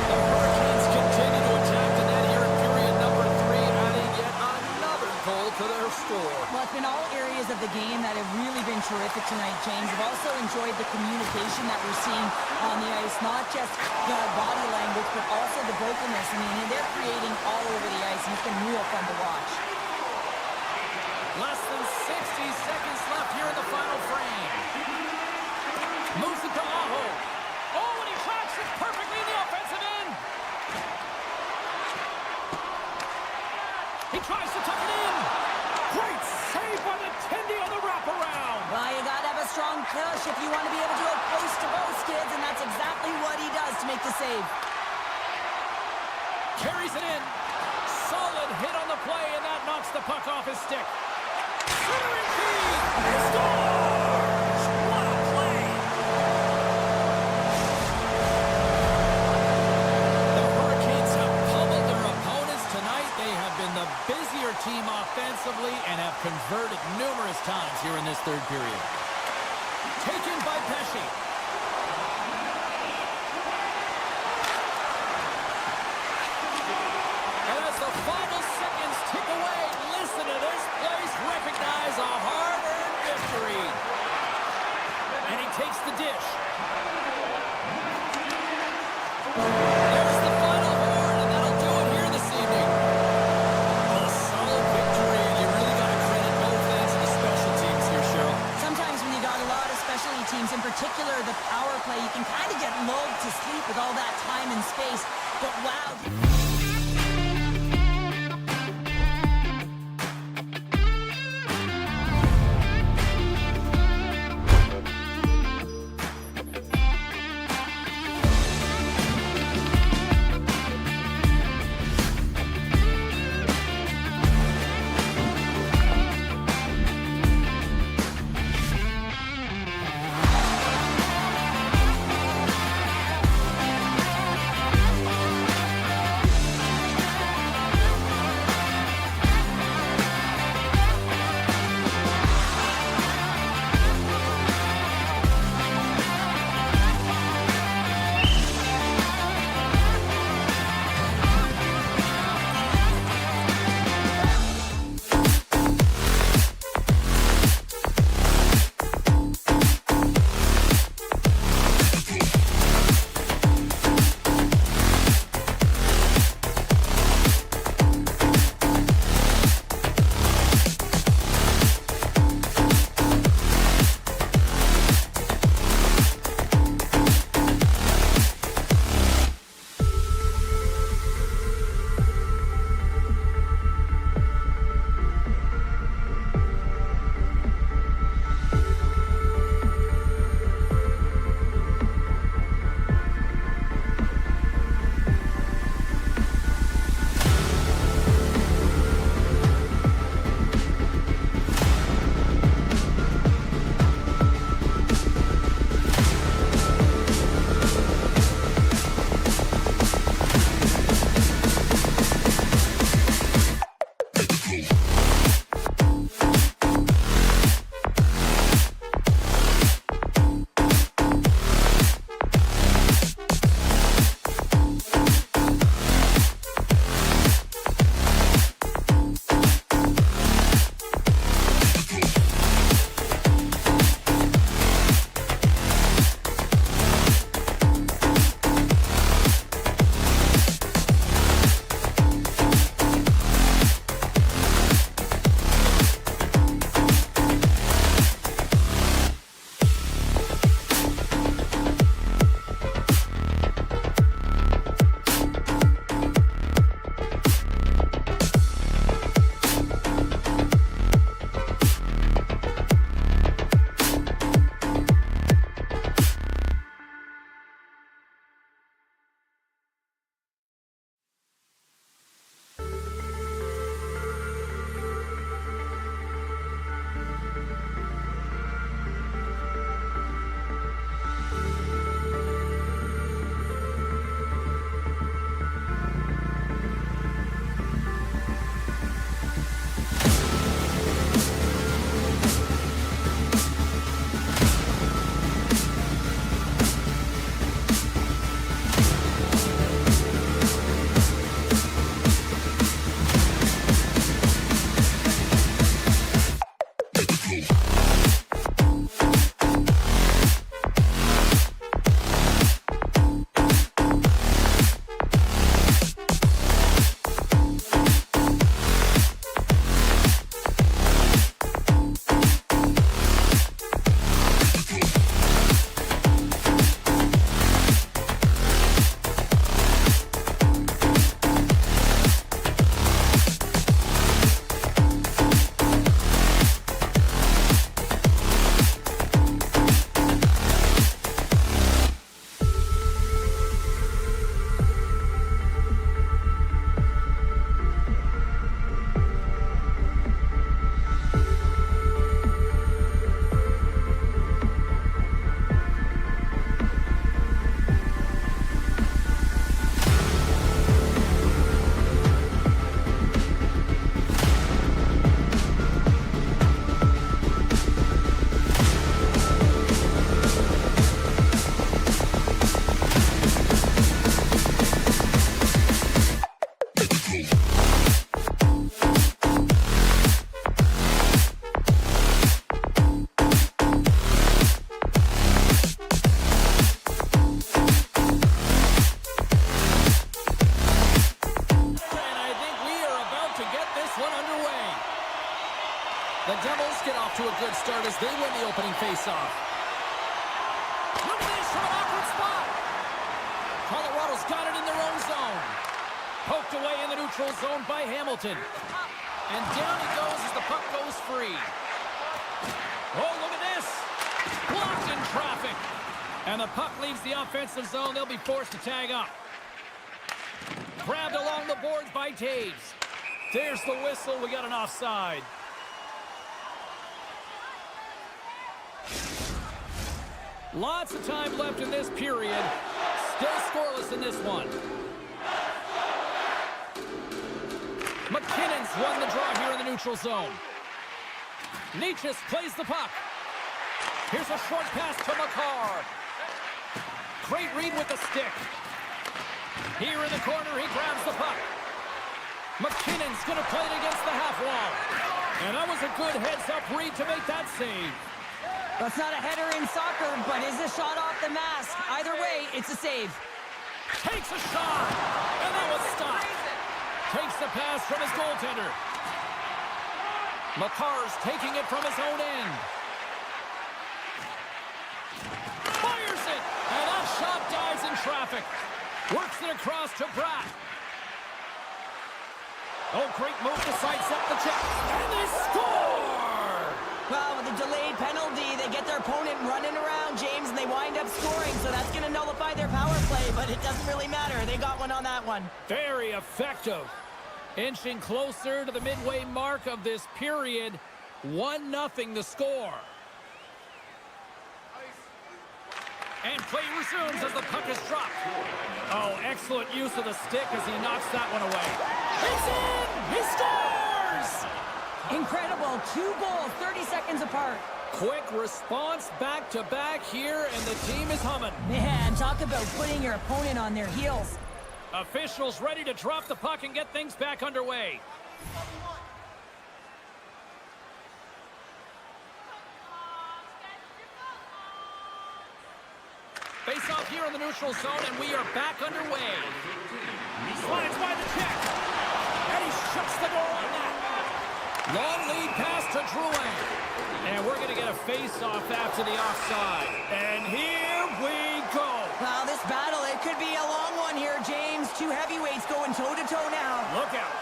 S1: The Hurricanes continue to attack the net here in period number 3, adding yet another goal to their score.
S2: Well, it's been all areas of the game that have really been terrific tonight, James. I've also enjoyed the communication that we're seeing on the ice, not just the body language, but also the vocalness. I mean, they're creating all over the ice, and it's been real fun to watch.
S1: Less than 60 seconds left here in the final frame. Moves it to Aho. Oh, and he tracks it perfectly in the offensive end. He tries to tuck it in. Great save by the Tendy on the wraparound.
S2: Well, you got to have a strong push if you want to be able to go post-to-post, kids, and that's exactly what he does to make the save.
S1: Carries it in. Solid hit on the play, and that knocks the puck off his stick. Centering feed. He scores! What a play! The Hurricanes have pummeled their opponents tonight. They have been the busier team offensively and have converted numerous times here in this third period. Taken by Pesce. And as the final seconds tick away, listen to this place recognize a hard-earned victory. And he takes the dish. There's the final horn, and that'll do it here this evening. A solid victory, and you really got to credit both ends of the special teams here, Cheryl.
S2: Sometimes when you got a lot of specialty teams, in particular the power play, you can kind of get lulled to sleep with all that time and space. But wow.
S1: to a good start as they win the opening faceoff. Look at this from an awkward spot. Colorado's got it in their own zone. Poked away in the neutral zone by Hamilton. And down he goes as the puck goes free. Oh, look at this. Blocked in traffic. And the puck leaves the offensive zone. They'll be forced to tag up. Grabbed along the boards by Taves. There's the whistle. We got an offside. Lots of time left in this period. Still scoreless in this one. McKinnon's won the draw here in the neutral zone. Nietzsche plays the puck. Here's a short pass to Makar. Great read with the stick. Here in the corner, he grabs the puck. McKinnon's going to play it against the half wall. And that was a good heads-up read to make that save.
S2: That's not a header in soccer, but is a shot off the mask. Either way, it's a save.
S1: Takes a shot, and that was stopped. Takes the pass from his goaltender. Makar's taking it from his own end. Fires it, and that shot dives in traffic. Works it across to Bratt. Oh, great move to sidestep the check. And they score!
S2: Well, with a delayed penalty, they get their opponent running around, James, and they wind up scoring, so that's going to nullify their power play, but it doesn't really matter. They got one on that one.
S1: Very effective. Inching closer to the midway mark of this period. 1-0 the score. And play resumes as the puck is dropped. Oh, excellent use of the stick as he knocks that one away. It's in! He scores!
S2: scores. Incredible. 2 goals, 30 seconds apart.
S1: Quick response back-to-back here, and the team is humming.
S2: Man, talk about putting your opponent on their heels.
S1: Officials ready to drop the puck and get things back underway. Face off here in the neutral zone, and we are back underway. Slides by the check, and he shuts the door on that. Long lead pass to Drouin. And we're going to get a face-off after the offside. And here we go.
S2: Well, this battle, it could be a long one here, James. 2 heavyweights going toe-to-toe now.
S1: Look out.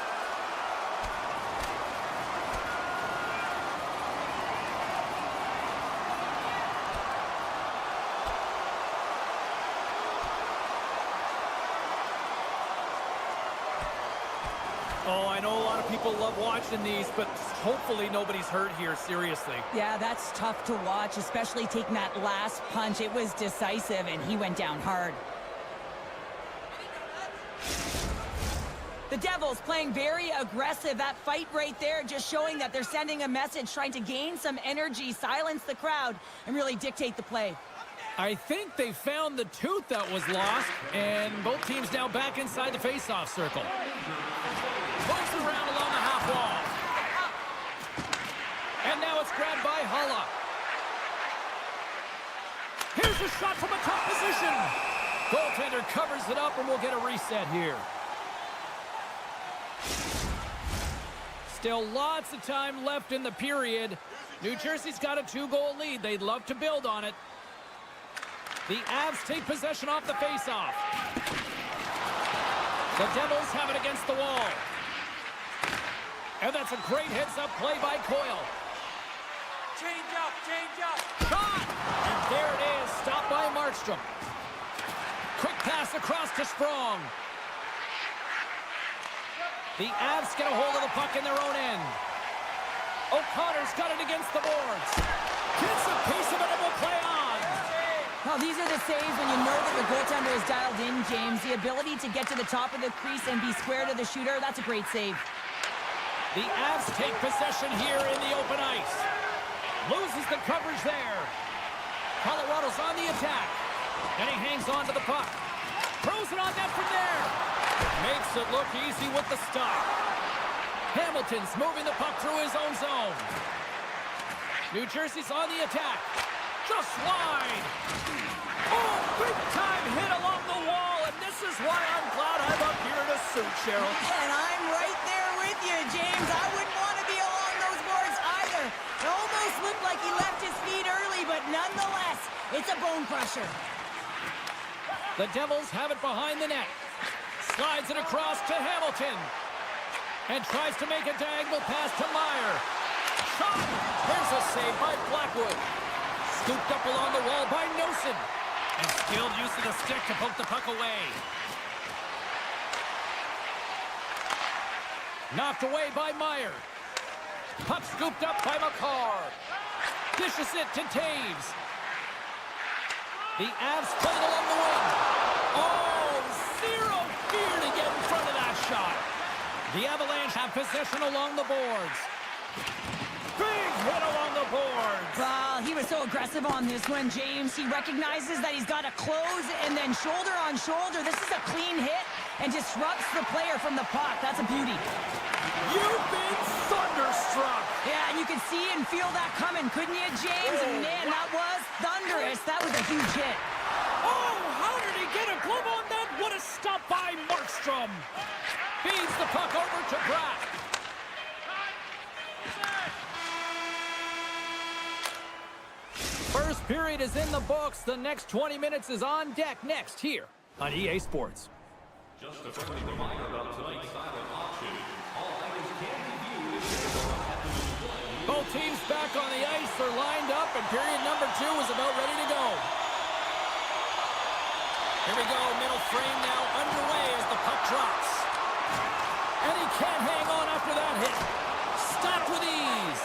S1: Oh, I know a lot of people love watching these, but hopefully nobody's hurt here, seriously.
S2: Yeah, that's tough to watch, especially taking that last punch. It was decisive, and he went down hard. The Devils playing very aggressive. That fight right there just showing that they're sending a message, trying to gain some energy, silence the crowd, and really dictate the play.
S1: I think they found the tooth that was lost, and both teams now back inside the face-off circle. Moves around along the half wall. And now it's grabbed by Hulla. Here's a shot from a top position. Goaltender covers it up, and we'll get a reset here. Still lots of time left in the period. New Jersey's got a 2-goal lead. They'd love to build on it. The Avs take possession off the face-off. The Devils have it against the wall. And that's a great heads-up play by Coyle.
S4: Change up.
S1: Shot! And there it is, stopped by Markstrom. Quick pass across to Sprong. The Avs get a hold of the puck in their own end. O'Connor's got it against the boards. Gets a piece of it and will play on.
S2: Well, these are the saves when you know that the goaltender is dialed in, James. The ability to get to the top of the crease and be square to the shooter, that's a great save.
S1: The Avs take possession here in the open ice. Loses the coverage there. Colorado's on the attack. And he hangs on to the puck. Throws it on net from there. Makes it look easy with the stop. Hamilton's moving the puck through his own zone. New Jersey's on the attack. Just wide. Oh, big-time hit along the wall, and this is why I'm glad I'm up here in a suit, Cheryl.
S2: And I'm right there with you, James. I wouldn't want to be along those boards either. It almost looked like he left his feet early, but nonetheless, it's a bone crusher.
S1: The Devils have it behind the net. Slides it across to Hamilton. And tries to make a diagonal pass to Meyer. Shot! There's a save by Blackwood. Scooped up along the wall by Nosen. And skilled use of the stick to poke the puck away. Knocked away by Meyer. Puck scooped up by McCarr. Dishes it to Taves. The Avs play it along the wing. Oh, zero fear to get in front of that shot. The Avalanche have possession along the boards. Big hit along the boards.
S2: Well, he was so aggressive on this one, James. He recognizes that he's got to close and then shoulder on shoulder. This is a clean hit and disrupts the player from the puck. That's a beauty.
S1: You've been thunderstruck.
S2: Yeah, and you could see and feel that coming, couldn't you, James? And man, that was thunderous. That was a huge hit.
S1: Oh, how did he get a glove on that? What a stop by Markstrom. Feeds the puck over to Bratt. First period is in the books. The next 20 minutes is on deck next here on EA Sports.
S3: Just a friendly reminder about tonight's silent auction. All items can be viewed if they're at the display.
S1: Both teams back on the ice are lined up, and period number 2 is about ready to go. Here we go, middle frame now underway as the puck drops. And he can't hang on after that hit. Stopped with ease.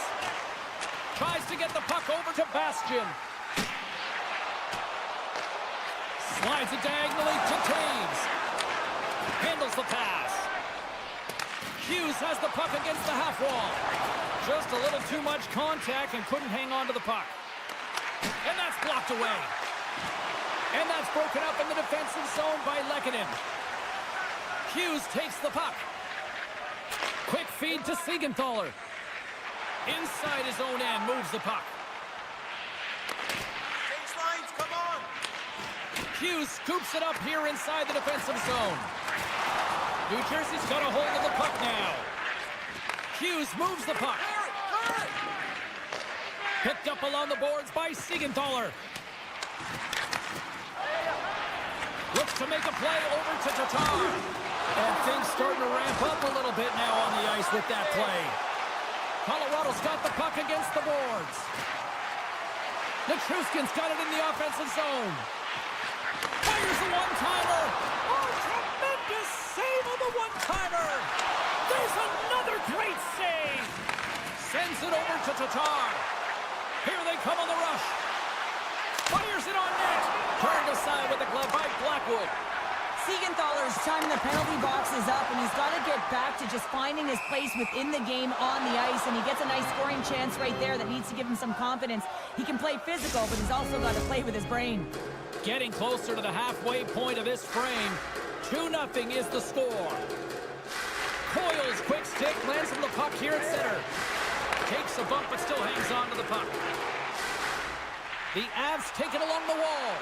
S1: Tries to get the puck over to Bastian. Slides it diagonally to Taves. Handles the pass. Hughes has the puck against the half wall. Just a little too much contact and couldn't hang on to the puck. And that's blocked away. And that's broken up in the defensive zone by Lehkonen. Hughes takes the puck. Quick feed to Siegenthaler. Inside his own end, moves the puck.
S4: Change lines, come on!
S1: Hughes scoops it up here inside the defensive zone. New Jersey's got a hold of the puck now. Hughes moves the puck. Picked up along the boards by Siegenthaler. Looks to make a play over to Tatar. And things starting to ramp up a little bit now on the ice with that play. Colorado's got the puck against the boards. Nichushkin's got it in the offensive zone. Fires a one-timer. Oh, tremendous save on the one-timer. There's another great save. Sends it over to Tatar. Here they come on the rush. Fires it on net. Turned aside with the glove by Blackwood.
S2: Siegenthaler's time in the penalty box is up, and he's got to get back to just finding his place within the game on the ice, and he gets a nice scoring chance right there that needs to give him some confidence. He can play physical, but he's also got to play with his brain.
S1: Getting closer to the halfway point of this frame. 2-0 is the score. Coyle's quick stick lands him the puck here at center. Takes a bump, but still hangs on to the puck. The Avs take it along the wall.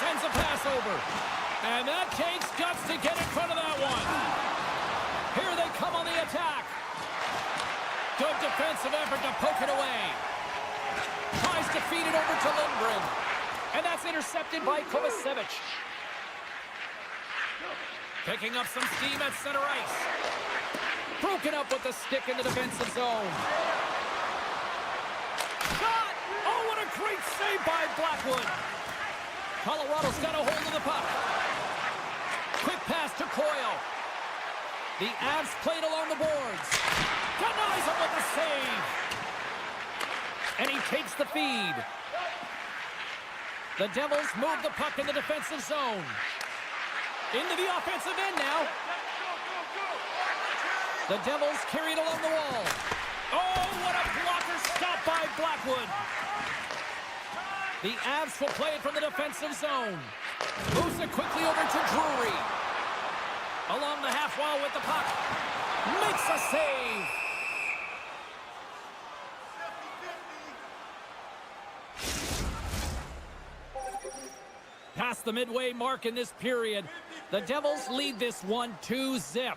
S1: Sends a pass over. And that takes guts to get in front of that one. Here they come on the attack. Good defensive effort to poke it away. Tries to feed it over to Lindgren. And that's intercepted by Kovacevic. Picking up some steam at center ice. Broken up with the stick in the defensive zone. Shot! Oh, what a great save by Blackwood. Colorado's got a hold of the puck. Quick pass to Coyle. The Avs played along the boards. Denies him with the save. And he takes the feed. The Devils move the puck in the defensive zone. Into the offensive end now. The Devils carry it along the wall. Oh, what a blocker stop by Blackwood. The Avs will play it from the defensive zone. Moves it quickly over to Drury. Along the half wall with the puck. Makes a save. Past the midway mark in this period, the Devils lead this one 2-0.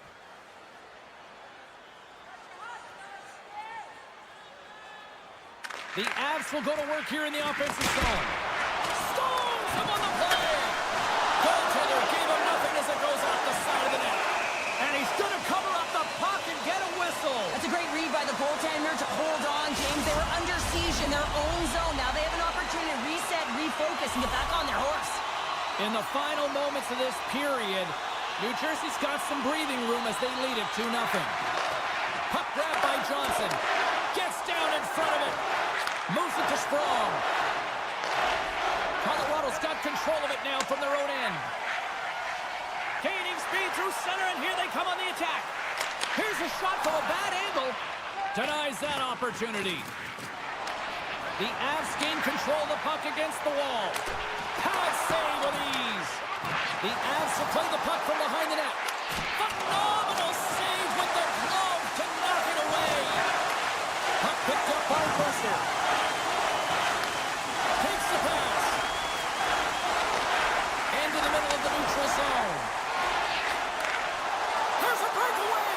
S1: The Avs will go to work here in the offensive zone. Stones him on the play. Goaltender gave him nothing as it goes off the side of the net. And he's going to cover up the puck and get a whistle.
S2: That's a great read by the goaltender to hold on, James. They were under siege in their own zone. Now they have an opportunity to reset, refocus, and get back on their horse.
S1: In the final moments of this period, New Jersey's got some breathing room as they lead it 2-0. Puck grab by Johnson. Gets down in front of it. Moves it to Sprong. Colorado's got control of it now from their own end. Gaining speed through center, and here they come on the attack. Here's a shot from a bad angle. Denies that opportunity. The Avs gain control of the puck against the wall. Pad save with ease. The Avs will play the puck from behind the net. Phenomenal save with the glove to knock it away. Puck picked up by Mercer. Takes the pass. Into the middle of the neutral zone. There's a breakaway.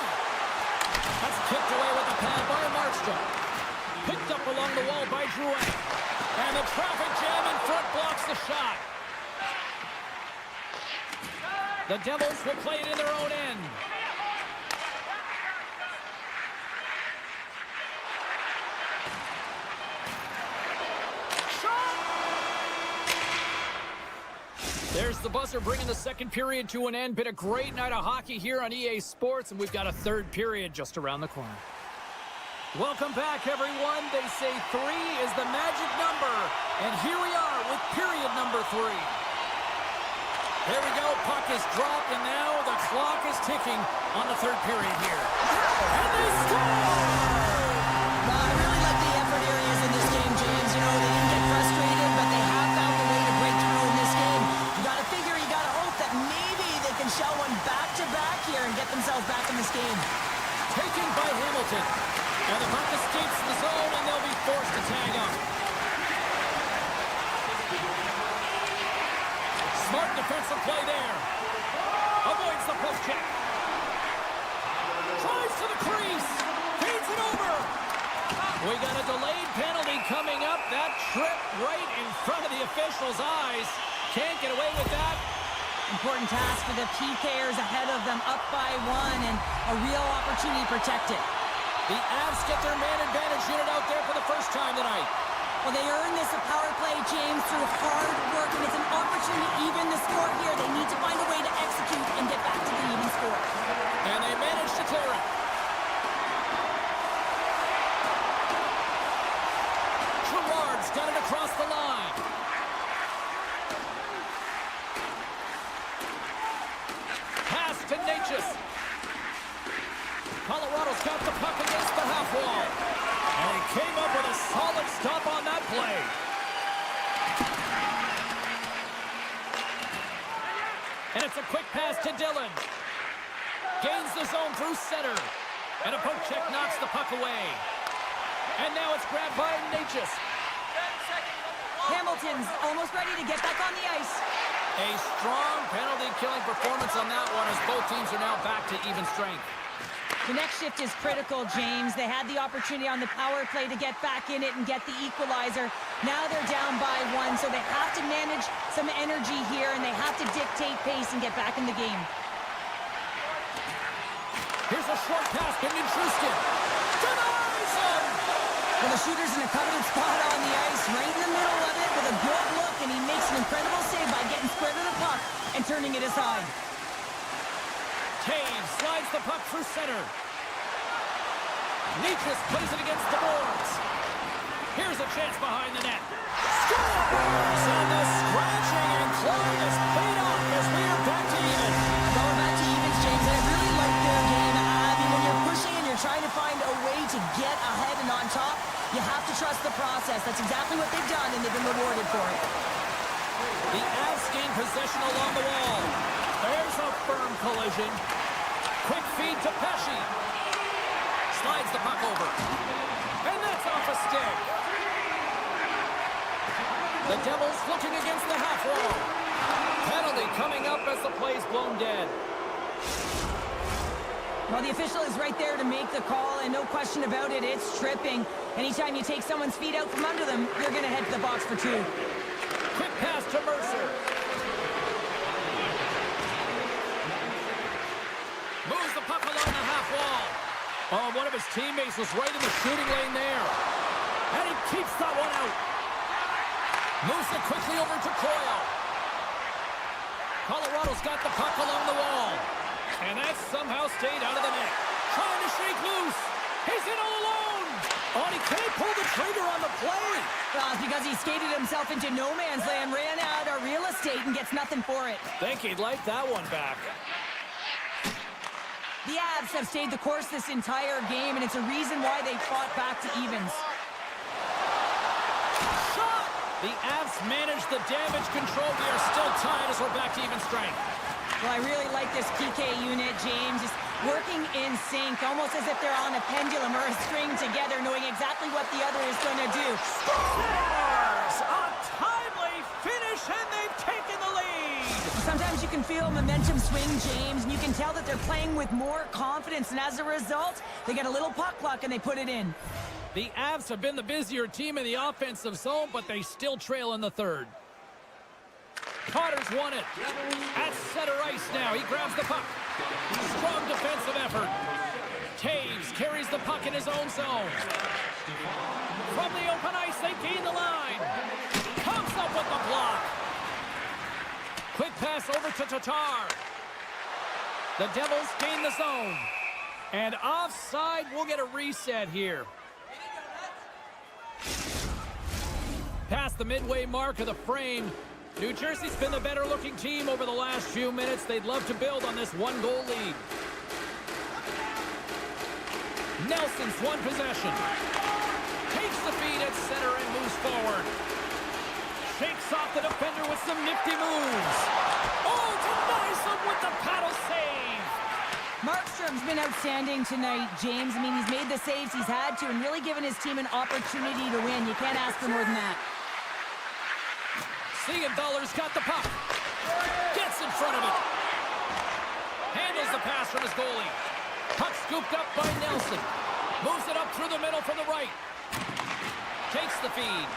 S1: That's kicked away with a pad by Markstrom. Picked up along the wall by Drouin. And the traffic jam in front blocks the shot. The Devils will play it in their own end. There's the buzzer bringing the second period to an end. Been a great night of hockey here on EA Sports, and we've got a third period just around the corner. Welcome back, everyone. They say 3 is the magic number, and here we are with period number 3. Here we go. Puck is dropped, and now the clock is ticking on the third period here. And they score!
S2: I really like the effort areas in this game, James. You know, they didn't get frustrated, but they have found a way to break through in this game. You got to figure, you got to hope that maybe they can shell one back-to-back here and get themselves back in this game.
S1: Taken by Hamilton. And the puck escapes the zone, and they'll be forced to tag up. Smart defensive play there. Avoids the poke check. Tries to the crease. Feeds it over. We got a delayed penalty coming up. That tripped right in front of the official's eyes. Can't get away with that.
S2: Important task for the PKers ahead of them, up by 1, and a real opportunity to protect it.
S1: The Avs get their man advantage unit out there for the first time tonight.
S2: Well, they earn this a power play, James, through hard work, and it's an opportunity to even the score here. They need to find a way to execute and get back to the even score.
S1: And they manage to clear it. Gerard's got it across the line. Pass to Natchez. Colorado's got the puck against the half wall. And he came up with a solid stop on that play. And it's a quick pass to Dillon. Gains the zone through center. And a poke check knocks the puck away. And now it's grabbed by Natchez.
S4: 10 seconds on the clock.
S2: Hamilton's almost ready to get back on the ice.
S1: A strong penalty-killing performance on that one as both teams are now back to even strength.
S2: The next shift is critical, James. They had the opportunity on the power play to get back in it and get the equalizer. Now they're down by 1, so they have to manage some energy here, and they have to dictate pace and get back in the game.
S1: Here's a short pass to Nichushkin. Denies him!
S2: Well, the shooter's in a coveted spot on the ice, right in the middle of it with a good look, and he makes an incredible save by getting square to the puck and turning it aside.
S1: Taves slides the puck through center. Natchez plays it against the boards. Here's a chance behind the net. Scores! And the scratching and clawing is paid off as we are back to even.
S2: Going back to evens, James, I really like their game. I mean, when you're pushing and you're trying to find a way to get ahead and on top, you have to trust the process. That's exactly what they've done, and they've been rewarded for it.
S1: The Avs gain possession along the wall. There's a firm collision. Quick feed to Pesce. Slides the puck over. And that's off a stick. The Devils looking against the half wall. Penalty coming up as the play's blown dead.
S2: Well, the official is right there to make the call, and no question about it, it's tripping. Anytime you take someone's feet out from under them, you're going to head to the box for 2.
S1: Quick pass to Mercer. Moves the puck along the half wall. Oh, one of his teammates was right in the shooting lane there. And he keeps that one out. Moves it quickly over to Coyle. Colorado's got the puck along the wall. And that somehow stayed out of the net. Trying to shake loose. He's in all alone. Oh, and he can't pull the trigger on the play.
S2: Well, it's because he skated himself into no man's land, ran out of real estate, and gets nothing for it.
S1: Think he'd like that one back.
S2: The Avs have stayed the course this entire game, and it's a reason why they fought back to evens.
S1: Shot! The Avs managed the damage control. We are still tied as we're back to even strength.
S2: Well, I really like this PK unit, James. Just working in sync, almost as if they're on a pendulum or a string together, knowing exactly what the other is going to do.
S1: Scores! A timely finish, and they've taken the lead!
S2: Sometimes you can feel momentum swing, James, and you can tell that they're playing with more confidence, and as a result, they get a little puck luck and they put it in.
S1: The Avs have been the busier team in the offensive zone, but they still trail in the third. Carter's won it. At center ice now. He grabs the puck. Strong defensive effort. Taves carries the puck in his own zone. From the open ice, they gain the line. Comes up with the block. Quick pass over to Tatar. The Devils gain the zone. And offside, we'll get a reset here. Past the midway mark of the frame. New Jersey's been the better-looking team over the last few minutes. They'd love to build on this one-goal lead. Nelson's won possession. Takes the feed at center and moves forward. Shakes off the defender with some nifty moves. Oh, denies him with the paddle save.
S2: Markstrom's been outstanding tonight, James. I mean, he's made the saves he's had to and really given his team an opportunity to win. You can't ask for more than that.
S1: Siegenthaler's got the puck. Gets in front of it. Handles the pass from his goalie. Puck scooped up by Nelson. Moves it up through the middle from the right. Takes the feed.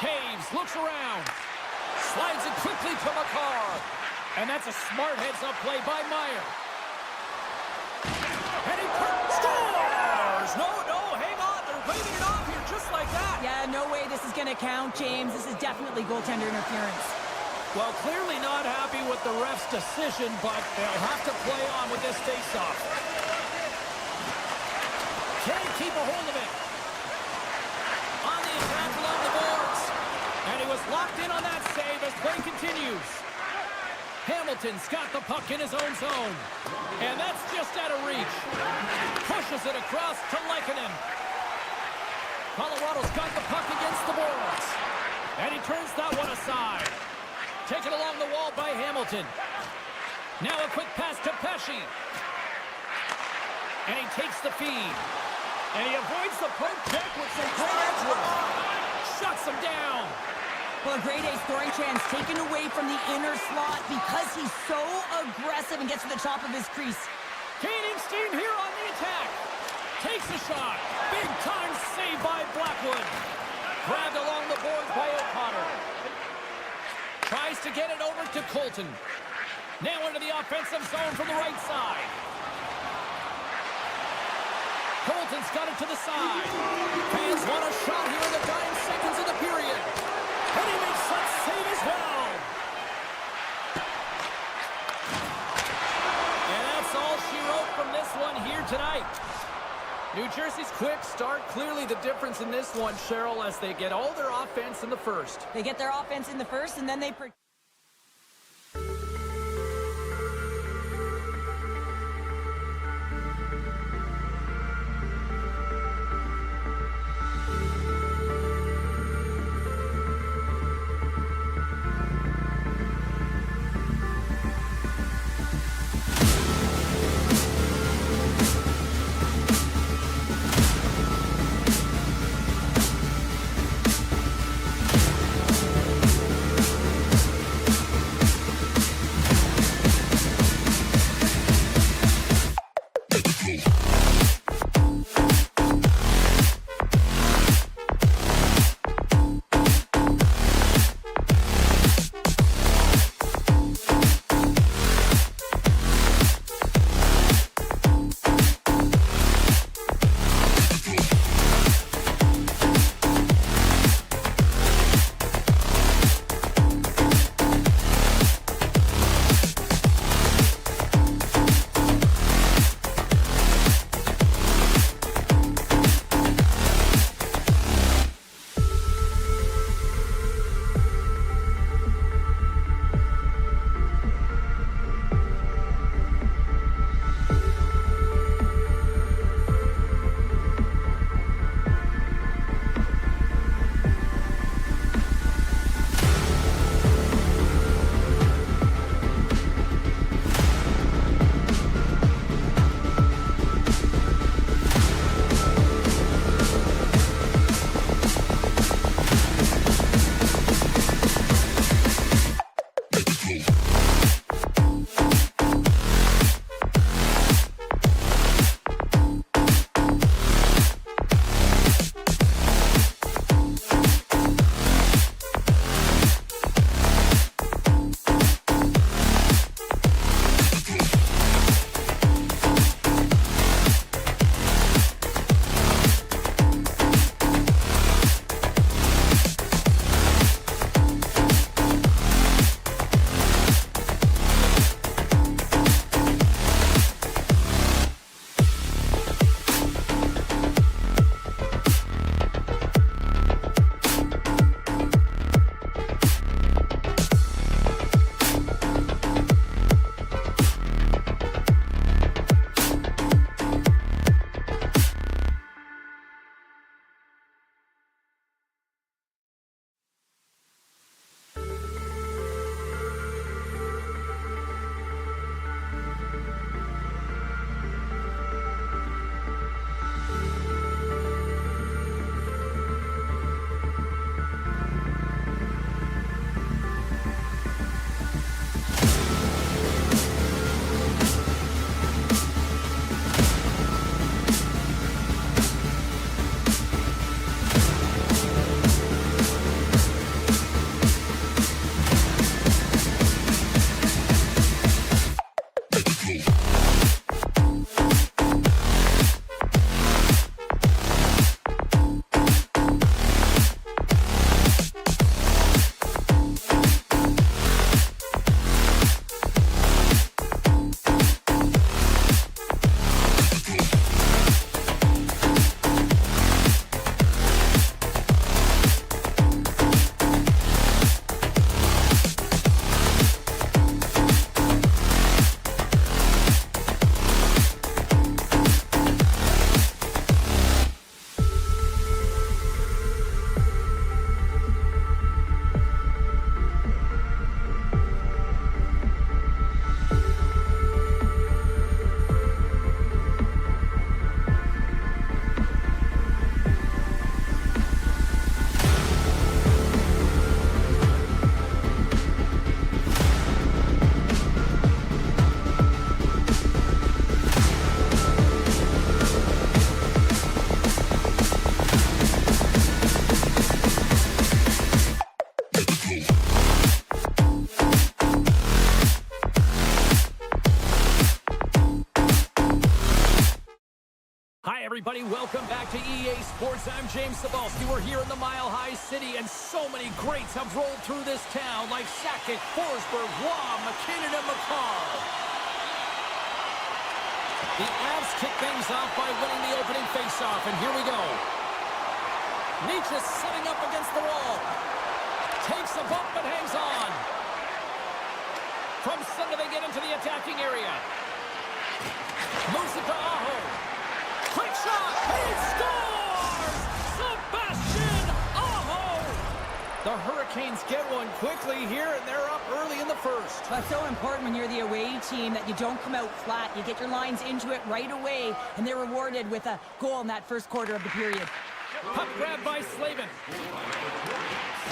S1: Taves looks around. Slides it quickly to Makar. And that's a smart heads-up play by Meyer. And he scores! No, hang on. They're waving it off here just like that.
S2: Yeah, no way this is going to count, James. This is definitely goaltender interference.
S1: Well, clearly not happy with the ref's decision, but they'll have to play on with this face-off. Can't keep a hold of it. On the attack along the boards. And he was locked in on that save as play continues. Hamilton's got the puck in his own zone. And that's just out of reach. Pushes it across to Lehkonen. Colorado's got the puck against the boards. And he turns that one aside. Taken along the wall by Hamilton. Now a quick pass to Pesce. And he takes the feed. And he avoids the poke check with some great edge work. Shuts him down.
S2: Well, a grade A scoring chance taken away from the inner slot because he's so aggressive and gets to the top of his crease.
S1: Gaining steam here on the attack. Takes a shot. Big time save by Blackwood. Grabbed along the boards by O'Connor. Tries to get it over to Colton. Now into the offensive zone from the right side. Colton's got it to the side. Fans want a shot here in the dying seconds of the period. And he makes that save as well. And that's all she wrote from this one here tonight. New Jersey's quick start, clearly the difference in this one, Cheryl, as they get all their offense in the first.
S2: They get their offense in the first, and then they...
S1: everybody. Welcome back to EA Sports. I'm James Cebulski. We're here in the Mile High City, and so many greats have rolled through this town, like Sakic, Forsberg, Waugh, McKinnon, and McCarr. The Avs kick things off by winning the opening faceoff, and here we go. Nietzsche setting up against the wall. Takes a bump and hangs on. From center, they get into the attacking area. Moves it to Aho. Quick shot. He scores! Sebastian Aho! The Hurricanes get one quickly here, and they're up early in the first.
S2: That's so important when you're the away team that you don't come out flat. You get your lines into it right away, and they're rewarded with a goal in that first quarter of the period.
S1: Puck grabbed by Slavin.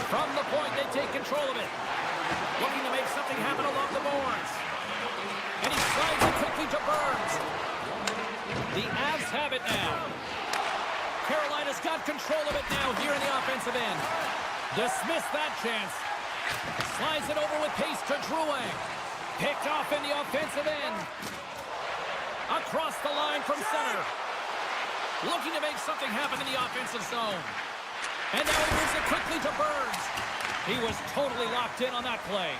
S1: From the point, they take control of it. Looking to make something happen along the boards. And he slides it quickly to Burns. The Avs have it now. Carolina's got control of it now here in the offensive end. Dismiss that chance. Slides it over with pace to Drouin. Picked off in the offensive end. Across the line from center. Looking to make something happen in the offensive zone. And now he moves it quickly to Burns. He was totally locked in on that play.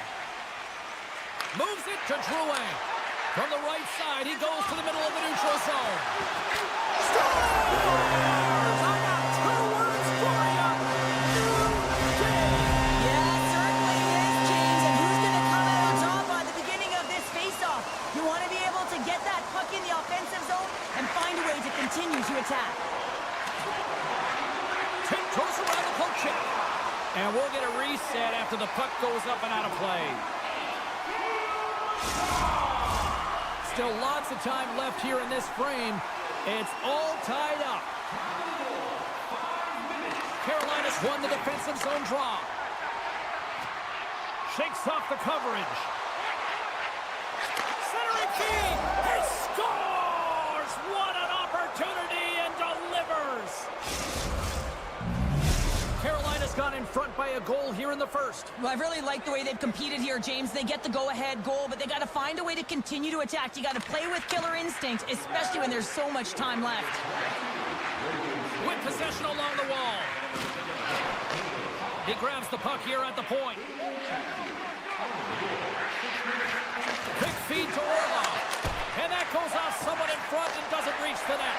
S1: Moves it to Drouin. From the right side, he goes to the middle of the neutral zone. Scores! I got two words for you. New day.
S2: Yeah, it certainly is, James. And who's going to come out on top at the beginning of this faceoff? You want to be able to get that puck in the offensive zone and find a way to continue to attack.
S1: Tiptoes around the poke check. And we'll get a reset after the puck goes up and out of play. Still lots of time left here in this frame. It's all tied up. Carolina's won the defensive zone draw. Shakes off the coverage. Centering feed. He scores! What an opportunity, and delivers! Carolina's gone in front by a goal here in the first.
S2: Well, I really like the way they've competed here, James. They get the go-ahead goal, but they got to find a way to continue to attack. You got to play with killer instinct, especially when there's so much time left.
S1: With possession along the wall. He grabs the puck here at the point. Quick feed to Orlov. And that goes off someone in front and doesn't reach the net.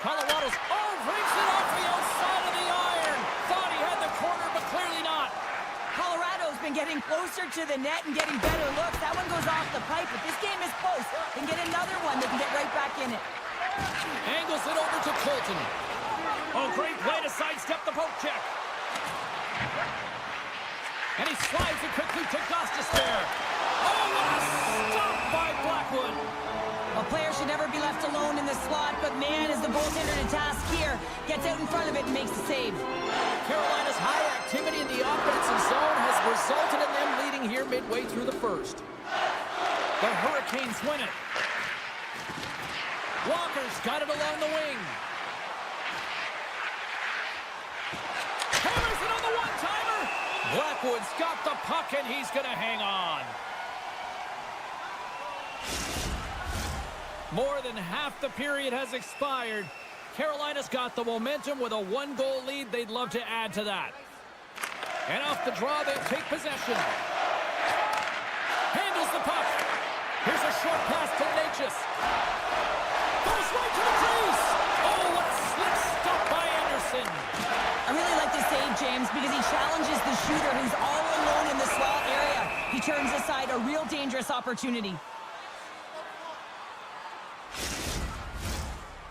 S1: Colorado's, breaks it off the outside of the iron. Thought he had the corner, but clearly not.
S2: Colorado's been getting closer to the net and getting better looks. That one goes off the pipe, but this game is close. They can get another one. They can get right back in it.
S1: Angles it over to Colton. Oh, great play to sidestep the poke check. And he slides it quickly to Gostisbehere. Oh, what a stop by Blackwood.
S2: A player should never be left alone in the slot, but man, is the goaltender to task here. Gets out in front of it and makes the save.
S1: Carolina's high activity in the offensive zone has resulted in them leading here midway through the first. The Hurricanes win it. Walker's got it along the wing. Hammers it on the one-timer. Blackwood's got the puck, and he's going to hang on. More than half the period has expired. Carolina's got the momentum with a one-goal lead. They'd love to add to that. And off the draw, they'll take possession. Handles the puck. Here's a short pass to Natchez. Goes right to the crease. Oh, what a slick stop by Anderson.
S2: I really like this save, James, because he challenges the shooter who's all alone in the slot area. He turns aside a real dangerous opportunity.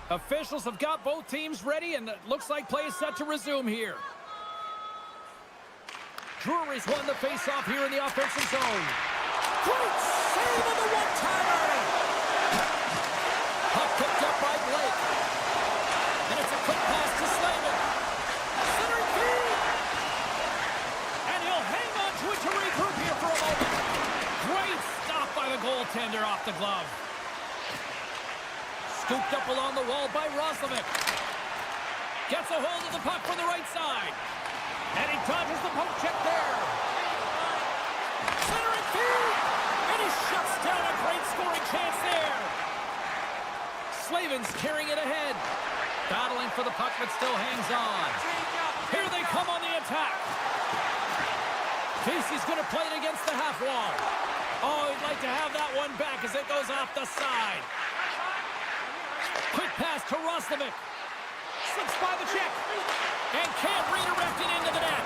S1: Officials have got both teams ready, and it looks like play is set to resume here. Drury's won the faceoff here in the offensive zone. Great save on the one-timer! Puck picked up by Blake. And it's a quick pass to Slavin. Center feed! And he'll hang on to it to regroup here for a moment. Great stop by the goaltender off the glove. Scooped up along the wall by Roslovic. Gets a hold of the puck from the right side. And he dodges the poke check there. Centering feed! And he shuts down a great scoring chance there. Slavin's carrying it ahead. Battling for the puck, but still hangs on. Here they come on the attack. Casey's going to play it against the half wall. Oh, he'd like to have that one back as it goes off the side. Quick pass to Roslovic. Slips by the check. And can't redirect it into the net.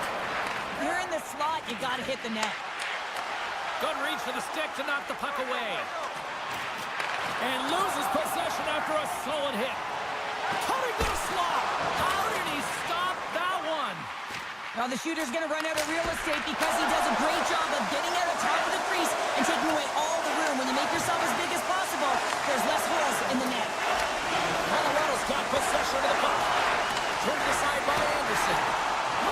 S2: You're in the slot, you got to hit the net.
S1: Good reach for the stick to knock the puck away. And loses possession after a solid hit. Cutting to the slot. How did he stop that one?
S2: Well, the shooter's going to run out of real estate because he does a great job of getting out of top of the crease and taking away all the room. When you make yourself as big as possible, there's less holes in the net.
S1: Colorado's got possession of the puck. Turned aside by Anderson.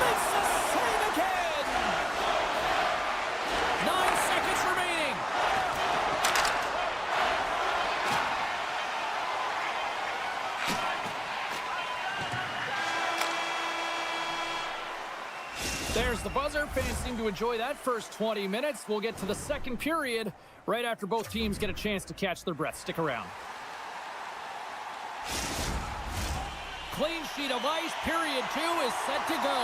S1: Makes the save again. 9 seconds remaining. There's the buzzer. Fans seem to enjoy that first 20 minutes. We'll get to the second period right after both teams get a chance to catch their breath. Stick around. Clean sheet of ice. Period 2 is set to go.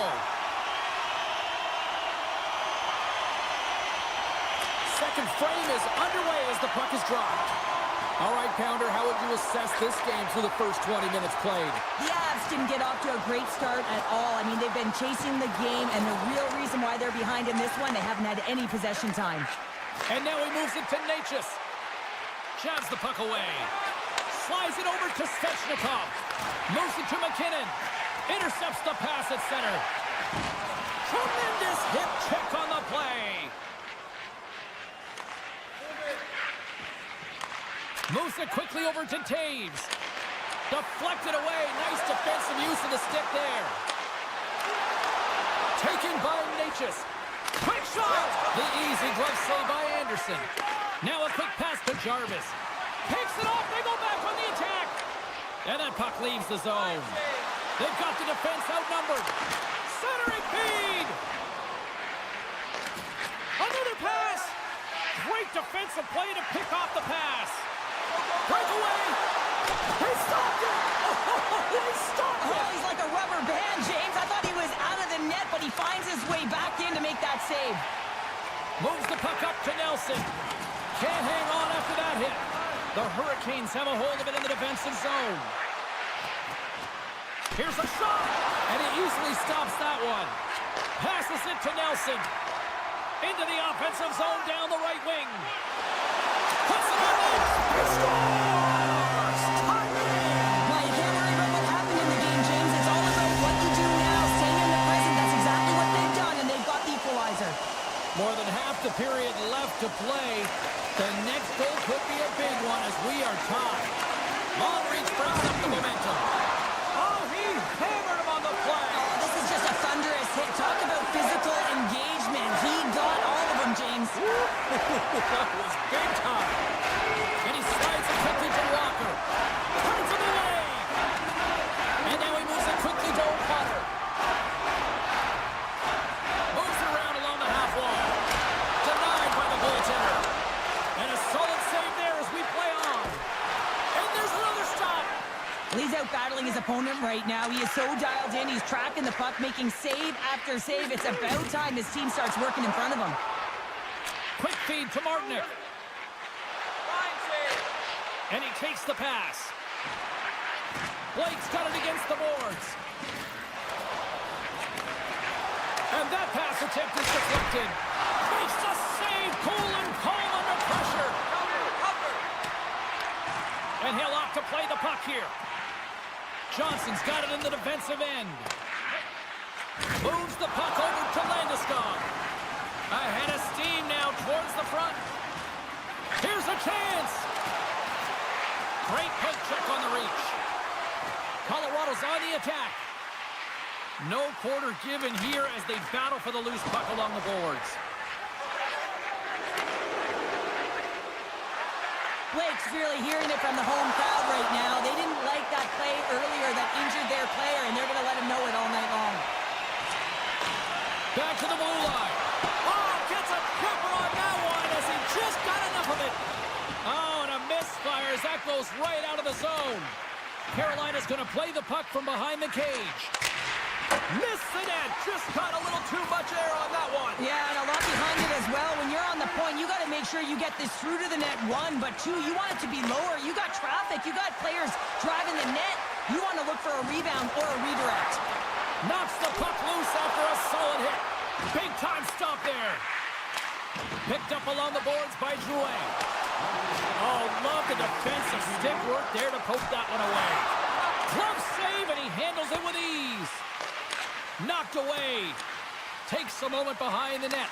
S1: Second frame is underway as the puck is dropped. All right, Pounder, how would you assess this game through the first 20 minutes played?
S2: The Avs didn't get off to a great start at all. I mean, they've been chasing the game, and the real reason why they're behind in this one, they haven't had any possession time.
S1: And now he moves it to Natchez. Jabs the puck away. Slides it over to Svechnikov. Moves it to McKinnon. Intercepts the pass at center. Tremendous hip check on the play. Moves it quickly over to Taves. Deflected away. Nice defensive use of the stick there. Taken by Natchez. Quick shot! The easy glove save by Anderson. Now a quick pass to Jarvis. Picks it off. They go back on the attack. And that puck leaves the zone. They've got the defense outnumbered. Centering feed. Another pass. Great defensive play to pick off the pass. Breakaway. He stopped it. Oh, he stopped it.
S2: Oh, he's like a rubber band, James. I thought he was out of the net, but he finds his way back in to make that save.
S1: Moves the puck up to Nelson. Can't hang on after that hit. The Hurricanes have a hold of it in the defensive zone. Here's a shot, and he easily stops that one. Passes it to Nelson. Into the offensive zone down the right wing. Puts it on in. He scores!
S2: Well, you can't worry about what happened in the game, James. It's all about what you do now. Staying in the present. That's exactly what they've done, and they've got the equalizer.
S1: More than half the period left to play. The next goal could be a big one as we are tied. Long reach breaks up the momentum. Oh, he hammered him on the play.
S2: Oh, this is just a thunderous hit. Talk about physical engagement. He got all of them, James.
S1: That was big time. And he slides it quickly to Walker. Turns him away. And now he moves it quickly to O'Connor. Moves it around along the half wall. Denied by the goaltender. And a solid save there as we play on. And there's another stop.
S2: He's out battling his opponent right now. He is so dialed in. He's tracking the puck, making save after save. It's about time his team starts working in front of him.
S1: Quick feed to Martinick. And he takes the pass. Blake's got it against the boards. And that pass attempt is deflected. Makes the save. Cool and calm under pressure. And he'll opt to play the puck here. Johnson's got it in the defensive end. Moves the puck over to Landeskog. Ahead of steam now towards the front. Here's a chance. Great poke check on the reach. Colorado's on the attack. No quarter given here as they battle for the loose puck along the boards.
S2: Blake's really hearing it from the home crowd right now. They didn't like that play earlier that injured their player, and they're going to let him know it all night long.
S1: Back to the blue line. Oh, gets a pepper on that one as he just got enough of it. Oh, and a miss misfires. That goes right out of the zone. Carolina's going to play the puck from behind the cage. Missed the net. Just got a little too much air on that one.
S2: Yeah, and a lot behind it as well. When you're on the point, you got to make sure you get this through to the net, one, but two, you want it to be lower. You got traffic. You got players driving the net. You want to look for a rebound or a redirect.
S1: Knocks the puck loose after a solid hit. Big time stop there. Picked up along the boards by Drouet. Oh, love the defensive stick work there to poke that one away. Glove save, and he handles it with ease. Knocked away. Takes a moment behind the net.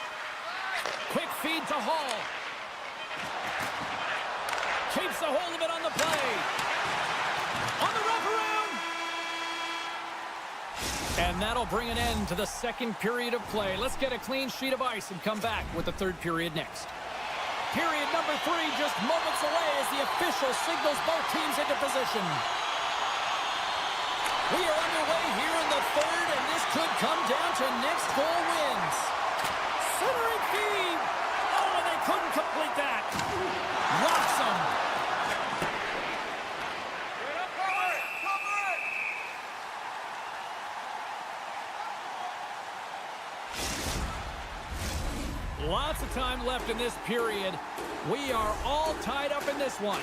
S1: Quick feed to Hall. Keeps a hold of it on the play. On the wraparound. And that'll bring an end to the second period of play. Let's get a clean sheet of ice and come back with the third period next. Period number 3 just moments away as the official signals both teams into position. We are underway here in the third, and this could come down to next goal wins. Centering feed. Oh, and they couldn't complete that. Locks them. Lots of time left in this period. We are all tied up in this one.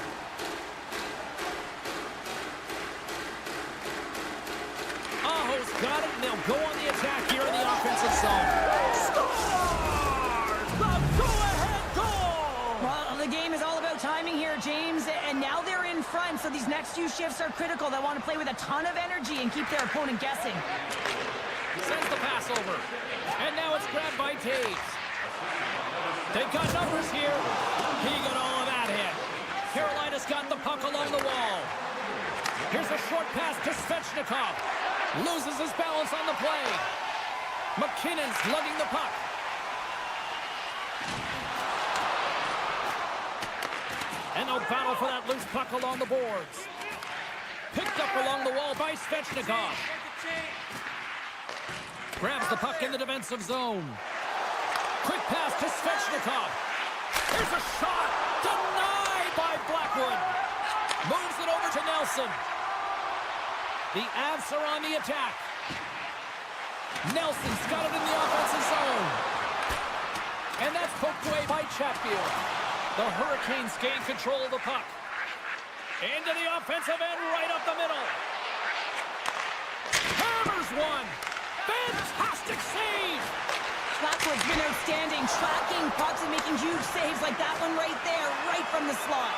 S1: Aho's got it, and they'll go on the attack here in the offensive zone. Scores! The go-ahead goal!
S2: Well, the game is all about timing here, James, and now they're in front, so these next few shifts are critical. They want to play with a ton of energy and keep their opponent guessing.
S1: Sends the pass over, and now it's grabbed by Taves. They've got numbers here. He got all of that hit. Carolina's got the puck along the wall. Here's a short pass to Svechnikov. Loses his balance on the play. McKinnon's lugging the puck. And they'll battle for that loose puck along the boards. Picked up along the wall by Svechnikov. Grabs the puck in the defensive zone. Quick pass to Svechnikov. Here's a shot. Denied by Blackwood. Moves it over to Nelson. The Avs are on the attack. Nelson's got it in the offensive zone. And that's poked away by Chatfield. The Hurricanes gain control of the puck. Into the offensive end, right up the middle. Hammers one. Fantastic save.
S2: Blackwood's been outstanding, tracking pucks and making huge saves like that one right there, right from the slot.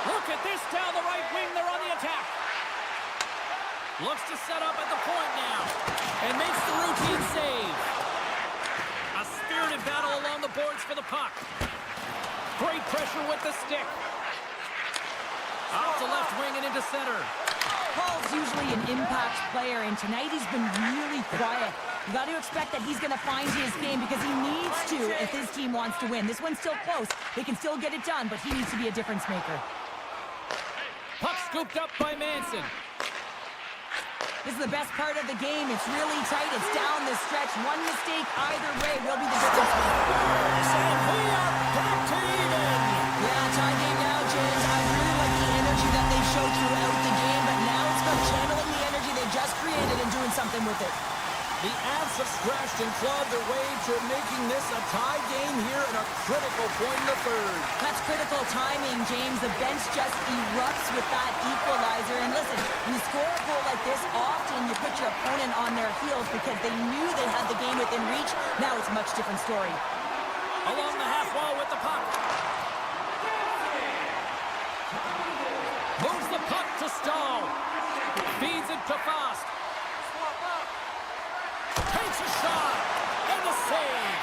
S1: Look at this down the right wing. They're on the attack. Looks to set up at the point now. And makes the routine save. A spirited battle along the boards for the puck. Great pressure with the stick. Out to left wing and into center.
S2: Paul's usually an impact player, and tonight he's been really quiet. You got to expect that he's going to find his game because he needs to if his team wants to win. This one's still close. They can still get it done, but he needs to be a difference maker.
S1: Puck scooped up by Manson.
S2: This is the best part of the game. It's really tight. It's down the stretch. One mistake either way will be the difference maker.
S1: And we are back to even.
S2: Yeah, tie game now, James. I really like the energy that they showed throughout the game, but now it's about channeling the energy they just created and doing something with it.
S1: The Avs have scratched and clawed their way to making this a tie game here at a critical point in the third.
S2: That's critical timing, James. The bench just erupts with that equalizer. And listen, when you score a goal like this, often you put your opponent on their heels because they knew they had the game within reach. Now it's a much different story.
S1: Along the half wall with the puck. Moves the puck to Stahl. Feeds it to Fast. Takes a shot. And the save.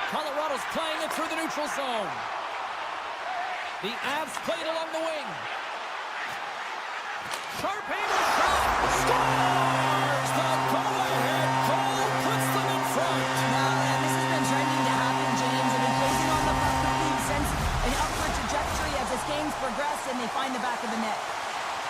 S1: Colorado's playing it through the neutral zone. The Avs played along the wing. Sharp angle shot. Scores! The go-ahead goal puts them in front.
S2: Now, and this has been trending to happen, James. They've been closing on the puck quickly since an upward trajectory as this game's progressed, and they find the back of the net.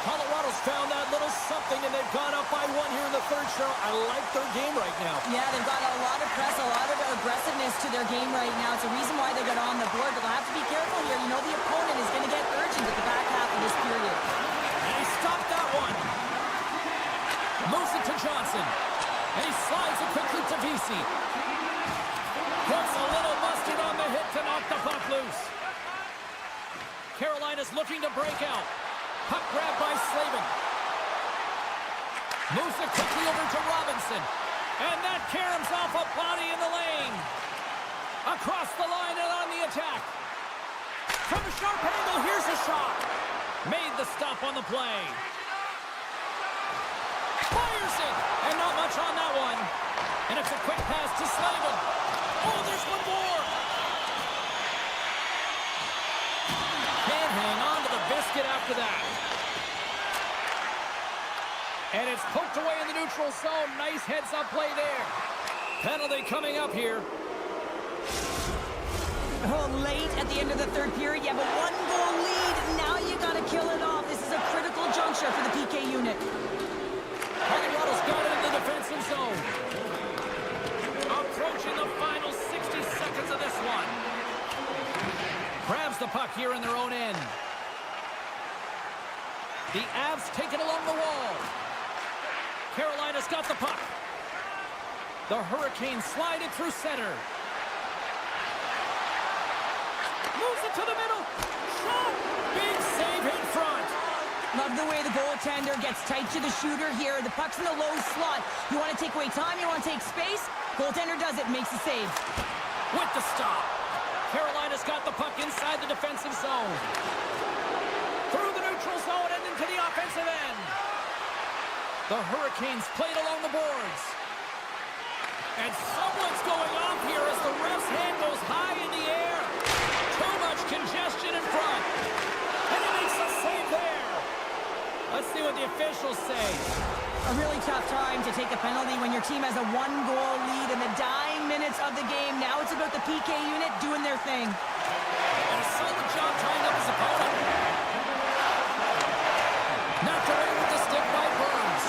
S1: Colorado's found that little something, and they've gone up by one here in the third, Cheryl. I like their game right now.
S2: Yeah, they've got a lot of press, a lot of aggressiveness to their game right now. It's a reason why they got on the board, but they'll have to be careful here. You know the opponent is going to get urgent at the back half of this period.
S1: And he stopped that one. Moves it to Johnson. And he slides it quickly to Vesey. Puts a little mustard on the hit to knock the puck loose. Carolina's looking to break out. Puck grabbed by Slavin. Moves it quickly over to Robinson. And that caroms off a body in the lane. Across the line and on the attack. From a sharp angle, here's a shot. Made the stop on the play. Fires it. And not much on that one. And it's a quick pass to Slavin. Oh, there's one more. Can't hang on to the biscuit after that. And it's poked away in the neutral zone. Nice heads-up play there. Penalty coming up here.
S2: Oh, late at the end of the third period, you have a one-goal lead. Now you got to kill it off. This is a critical juncture for the PK unit.
S1: Colorado's got it in the defensive zone. Approaching the final 60 seconds of this one. Grabs the puck here in their own end. The Avs take it along the wall. Carolina's got the puck. The Hurricanes slide it through center. Moves it to the middle. Shot! Big save in front.
S2: Love the way the goaltender gets tight to the shooter here. The puck's in the low slot. You want to take away time, you want to take space. Goaltender does it, makes the save.
S1: With the stop. Carolina's got the puck inside the defensive zone. Through the neutral zone and into the offensive end. The Hurricanes played along the boards. And someone's going off here as the ref's hand goes high in the air. Too much congestion in front. And he makes a save there. Let's see what the officials say.
S2: A really tough time to take a penalty when your team has a one-goal lead in the dying minutes of the game. Now it's about the PK unit doing their thing.
S1: And a solid job tying up his opponent. Knocked away with the stick by Burns.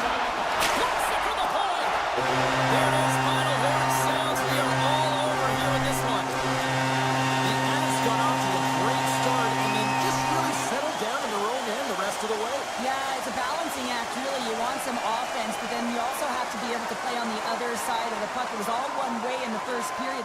S1: Looks it for the point. There it is. Final horn sounds. We are all over here in this one. The Avs got off to a great start and then just really settled down in their own end the rest of the way.
S2: Yeah, it's a balancing act, really. You want some offense, but then you also have to be able to play on the other side of the puck. It was all one way in the first period.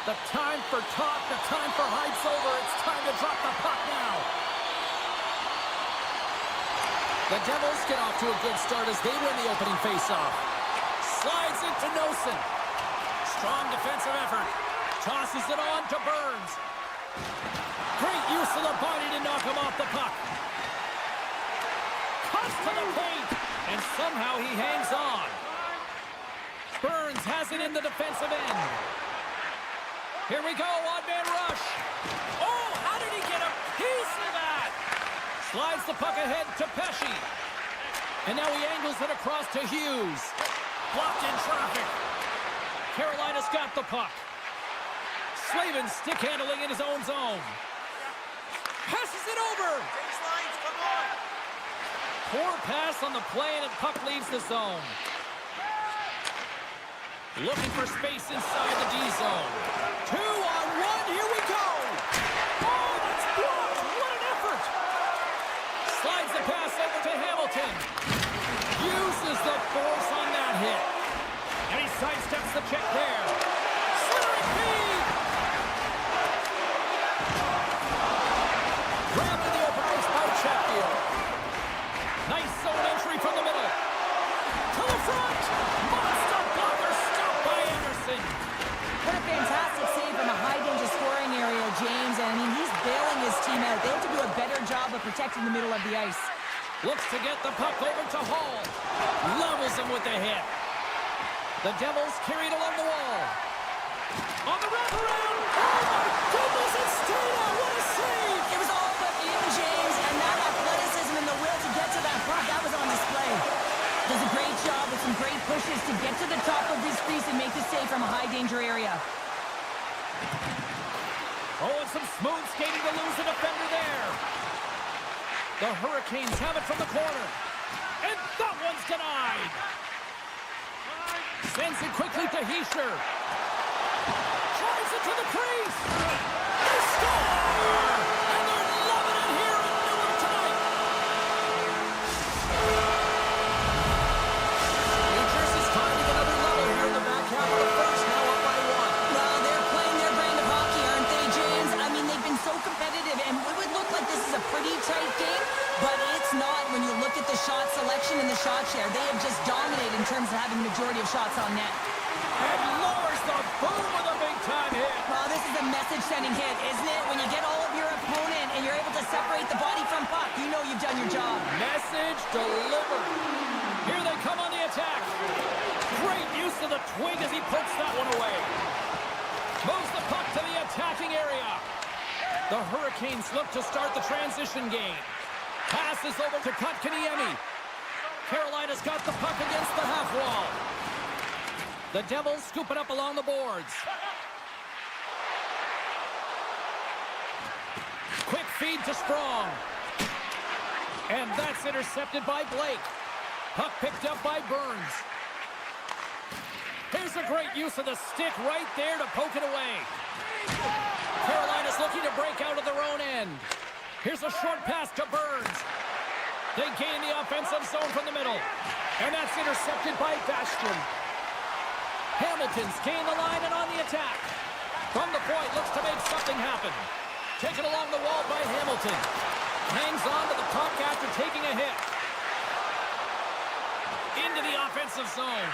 S1: The time for talk, the time for hype's over. It's time to drop the puck now. The Devils get off to a good start as they win the opening faceoff. Slides it to Nosen. Strong defensive effort. Tosses it on to Burns. Great use of the body to knock him off the puck. Cuts to the paint, and somehow he hangs on. Burns has it in the defensive end. Here we go, odd-man rush. Oh, how did he get a piece of that? Slides the puck ahead to Pesci. And now he angles it across to Hughes. Blocked in traffic. Carolina's got the puck. Slavin stick handling in his own zone. Passes it over.
S4: Baselines, come on.
S1: Poor pass on the play, and the puck leaves the zone. Looking for space inside the D zone. 2-on-1, here we go! Oh, that's blocked! What an effort! Slides the pass over to Hamilton. Uses the force on that hit. And he sidesteps the check there. Slithering feed! Grabbed in the open ice by Chatfield. Nice zone entry from the middle. To the front! Monster blocker stopped by Anderson.
S2: What a fantastic save from a high-danger scoring area, James. And, I mean, he's bailing his team out. They have to do a better job of protecting the middle of the ice.
S1: Looks to get the puck over to Hall. Levels him with the hit. The Devils carried along the wall. On the wraparound. Oh, my goodness, it's Stena. What a save.
S2: It was all but in, James. And that athleticism and the will to get to that puck, that was on display. Does a great job with some great pushes to get to the top of his crease and make the save from a high-danger area.
S1: Oh, and some smooth skating to lose a defender there. The Hurricanes have it from the corner. And that one's denied. Sends it quickly to Heischer. Drives it to the crease. They score! And they're loving it here in Newark tonight. New Jersey's trying to get another level here in the back half of the first. Now up by 1.
S2: Well, they're playing their brand of hockey, aren't they, James? I mean, they've been so competitive, and it would look like this is a pretty tight game, but it's not when you look at the shot selection and the shot share. They have just dominated in terms of having the majority of shots on net.
S1: And lowers the boom with a big-time hit.
S2: Well, this is a message-sending hit, isn't it? When you get all of your opponent and you're able to separate the body from puck, you know you've done your job.
S1: Message delivered. Here they come on the attack. Great use of the twig as he pokes that one away. Moves the puck to the attacking area. The Hurricanes look to start the transition game. Passes over to Kotkaniemi. Carolina's got the puck against the half wall. The Devils scoop it up along the boards. Quick feed to Sprong. And that's intercepted by Blake. Puck picked up by Burns. Here's a great use of the stick right there to poke it away. Carolina's looking to break out of their own end. Here's a short pass to Burns. They gain the offensive zone from the middle. And that's intercepted by Bastian. Hamilton's gained the line and on the attack. From the point, looks to make something happen. Taken along the wall by Hamilton. Hangs on to the puck after taking a hit. Into the offensive zone.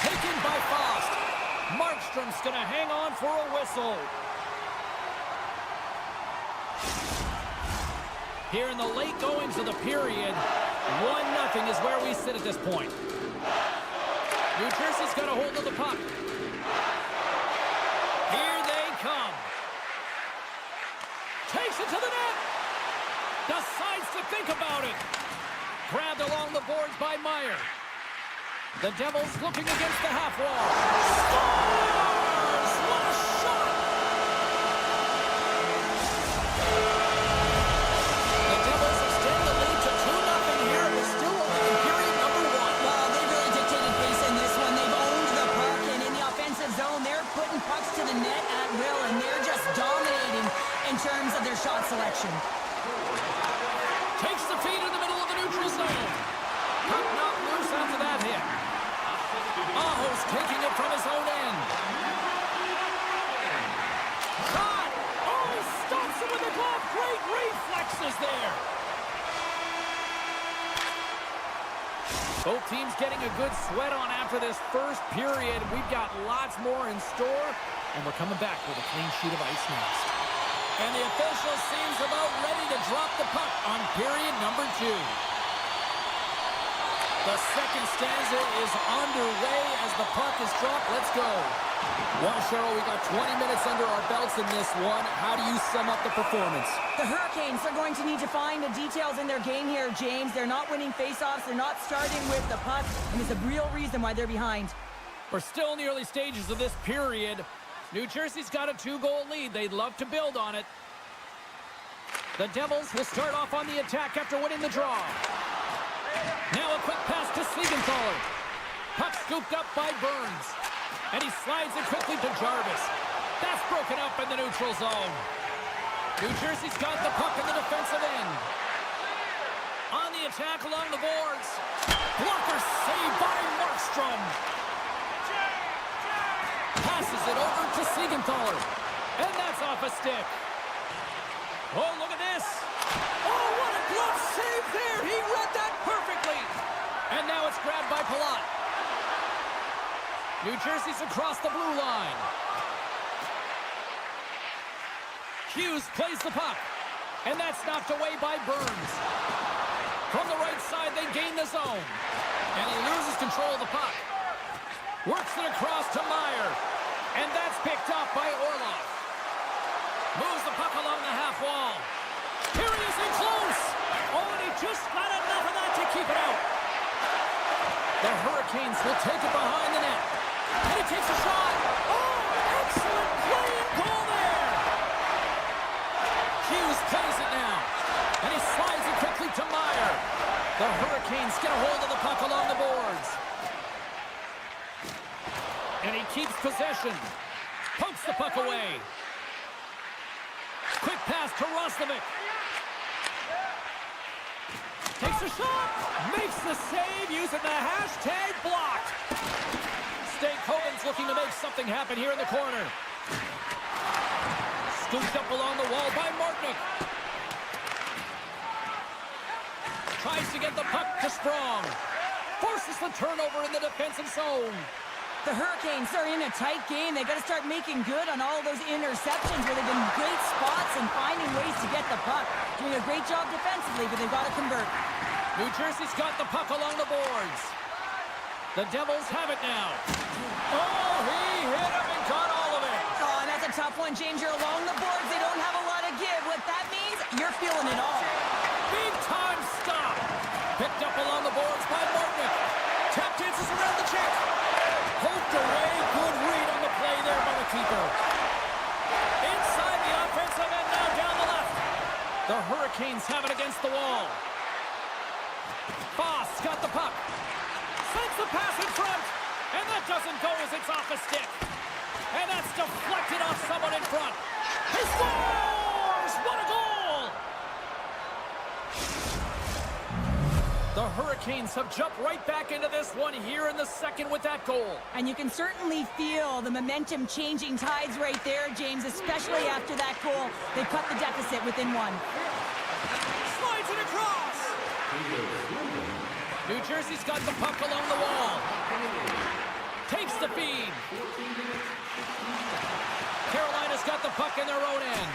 S1: Taken by Faust. Markstrom's going to hang on for a whistle. Here in the late goings of the period, 1-0 is where we sit at this point. New Jersey's got a hold of the puck. Here they come. Takes it to the net. Decides to think about it. Grabbed along the boards by Meyer. The Devils looking against the half wall. Scores! What a shot! The Devils extend the lead to 2-0 here. It's still only in period number 1.
S2: Well, they really dictated pace in this one. They've owned the puck, and in the offensive zone, they're putting pucks to the net at will, and they're just dominating in terms of their shot selection.
S1: Takes the feed in the middle of the neutral zone. Puck knocked loose after that hit. Aho's taking it from his own end. Shot! Oh, he stops it with a glove. Great reflexes there. Both teams getting a good sweat on after this first period. We've got lots more in store, and we're coming back with a clean sheet of ice next. And the official seems about ready to drop the puck on period number 2. The second stanza is underway as the puck is dropped. Let's go. Well, Cheryl, we got 20 minutes under our belts in this one. How do you sum up the performance?
S2: The Hurricanes are going to need to find the details in their game here, James. They're not winning faceoffs. They're not starting with the puck, and it's a real reason why they're behind.
S1: We're still in the early stages of this period. New Jersey's got a 2-goal lead. They'd love to build on it. The Devils will start off on the attack after winning the draw. Now a quick pass to Siegenthaler. Puck scooped up by Burns. And he slides it quickly to Jarvis. That's broken up in the neutral zone. New Jersey's got the puck in the defensive end. On the attack along the boards. Blocker saved by Markstrom. Passes it over to Siegenthaler. And that's off a stick. Oh, look at this. Oh, what a glove save there. He read that perfectly. And now it's grabbed by Palat. New Jersey's across the blue line. Hughes plays the puck. And that's knocked away by Burns. From the right side, they gain the zone. And he loses control of the puck. Works it across to Meyer. And that's picked up by Orlov. Moves the puck along the half wall. Here he is in close. Oh, and he just got enough of that to keep it out. The Hurricanes will take it behind the net. And he takes a shot. Oh, excellent play and goal there. Hughes plays it now. And he slides it quickly to Meyer. The Hurricanes get a hold of the puck along the boards. And he keeps possession. Pokes the puck away. Quick pass to Roslovic. Takes a shot. Makes the save using the hashtag blocked. Stankoven's looking to make something happen here in the corner. Scooped up along the wall by Martinick. Tries to get the puck to Strong. Forces the turnover in the defensive zone.
S2: The Hurricanes are in a tight game. They've got to start making good on all of those interceptions where they've been great spots and finding ways to get the puck. Doing a great job defensively, but they've got to convert.
S1: New Jersey's got the puck along the boards. The Devils have it now. Oh, he hit him and got all of it.
S2: Oh, and that's a tough one, James. You're along the boards. They don't have a lot of give. What that means, you're feeling it all.
S1: Big time stop. Picked up along the boards by Martinick. Tap dances around the check. Poked away. Good read on the play there by the keeper. Inside the offensive end, now down the left. The Hurricanes have it against the wall. Foss got the puck. Sends the pass in front. And that doesn't go as it's off a stick. And that's deflected off someone in front. He scores! What a goal! The Hurricanes have jumped right back into this one here in the second with that goal.
S2: And you can certainly feel the momentum changing tides right there, James, especially after that goal. They cut the deficit within one.
S1: Slides it across. New Jersey's got the puck along the wall. Takes the feed. Carolina's got the puck in their own end.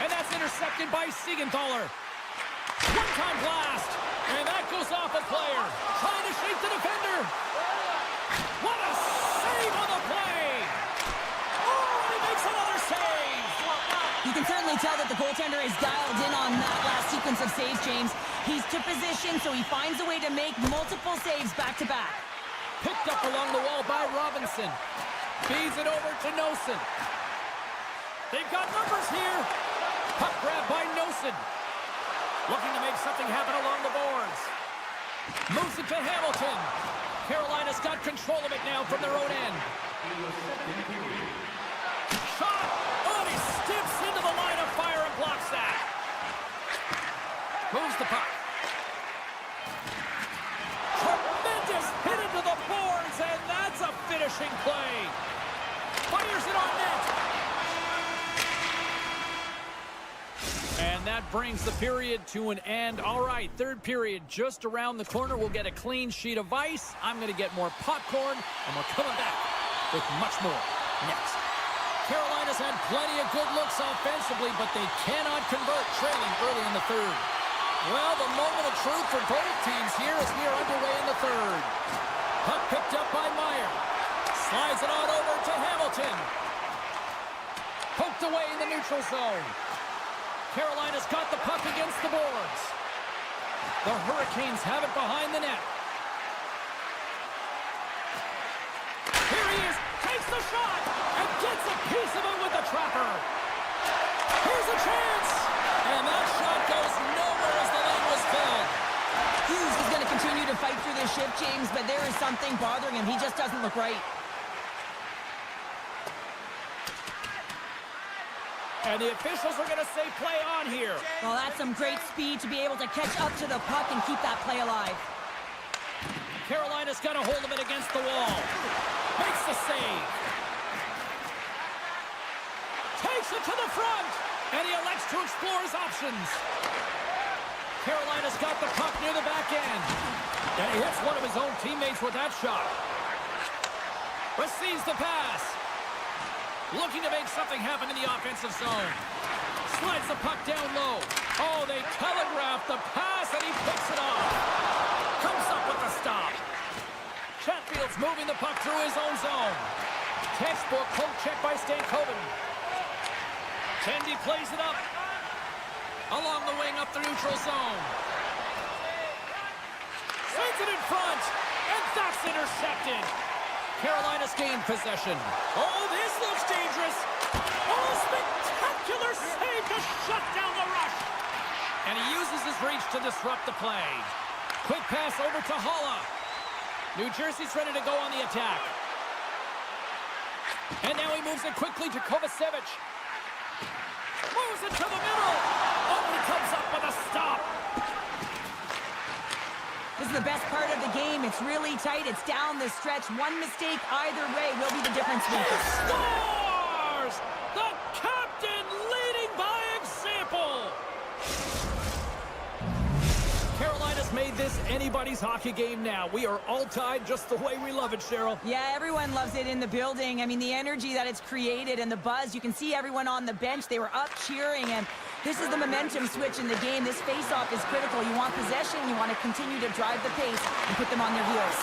S1: And that's intercepted by Siegenthaler. One-time blast. And that goes off a player. Trying to shake the defender. What a save on the play. Oh, he makes another save.
S2: You can certainly tell that the goaltender is dialed in on that last sequence of saves, James. He's to position, so he finds a way to make multiple saves back-to-back.
S1: Picked up along the wall by Robinson. Feeds it over to Nosen. They've got numbers here. Puck grab by Nosen. Looking to make something happen along the boards. Moves it to Hamilton. Carolina's got control of it now from their own end. Shot! Oh, he steps into the line of fire and blocks that. Moves the puck. Tremendous hit into the boards, and that's a finish finishing play. Fires it on net. And that brings the period to an end. All right, third period just around the corner. We'll get a clean sheet of ice. I'm going to get more popcorn, and we're coming back with much more next. Carolina's had plenty of good looks offensively, but they cannot convert, trailing early in the third. Well, the moment of truth for both teams here as we are underway in the third. Puck picked up by Meyer. Slides it on over to Hamilton. Poked away in the neutral zone. Carolina's got the puck against the boards. The Hurricanes have it behind the net. Here he is, takes the shot, and gets a piece of it with the trapper. Here's a chance, and that shot goes nowhere as the lane was filled.
S2: Hughes is going to continue to fight through this shift, James, but there is something bothering him. He just doesn't look right.
S1: And the officials are going to say play on here.
S2: Well, that's some great speed to be able to catch up to the puck and keep that play alive.
S1: Carolina's got a hold of it against the wall. Makes the save. Takes it to the front. And he elects to explore his options. Carolina's got the puck near the back end. And he hits one of his own teammates with that shot. Receives the pass. Looking to make something happen in the offensive zone. Slides the puck down low. Oh, they telegraph the pass, and he picks it off. Comes up with the stop. Chatfield's moving the puck through his own zone. Textbook poke check by Stankoven. Kendi plays it up. Along the wing up the neutral zone. Sends it in front, and that's intercepted. Carolina's gained possession. Oh, this looks dangerous. Oh, spectacular save to shut down the rush. And he uses his reach to disrupt the play. Quick pass over to Holla. New Jersey's ready to go on the attack. And now he moves it quickly to Kovacevic. Moves it to the middle. Oh, he comes up with a stop.
S2: This is the best part of the game. It's really tight. It's down the stretch. One mistake either way will be the difference maker.
S1: Scores! The captain leading by example. Carolina's made this anybody's hockey game now. We are all tied just the way we love it, Cheryl.
S2: Yeah, everyone loves it in the building. I mean, the energy that it's created and the buzz. You can see everyone on the bench. They were up cheering, and this is the momentum switch in the game. This face-off is critical. You want possession. You want to continue to drive the pace and put them on their heels.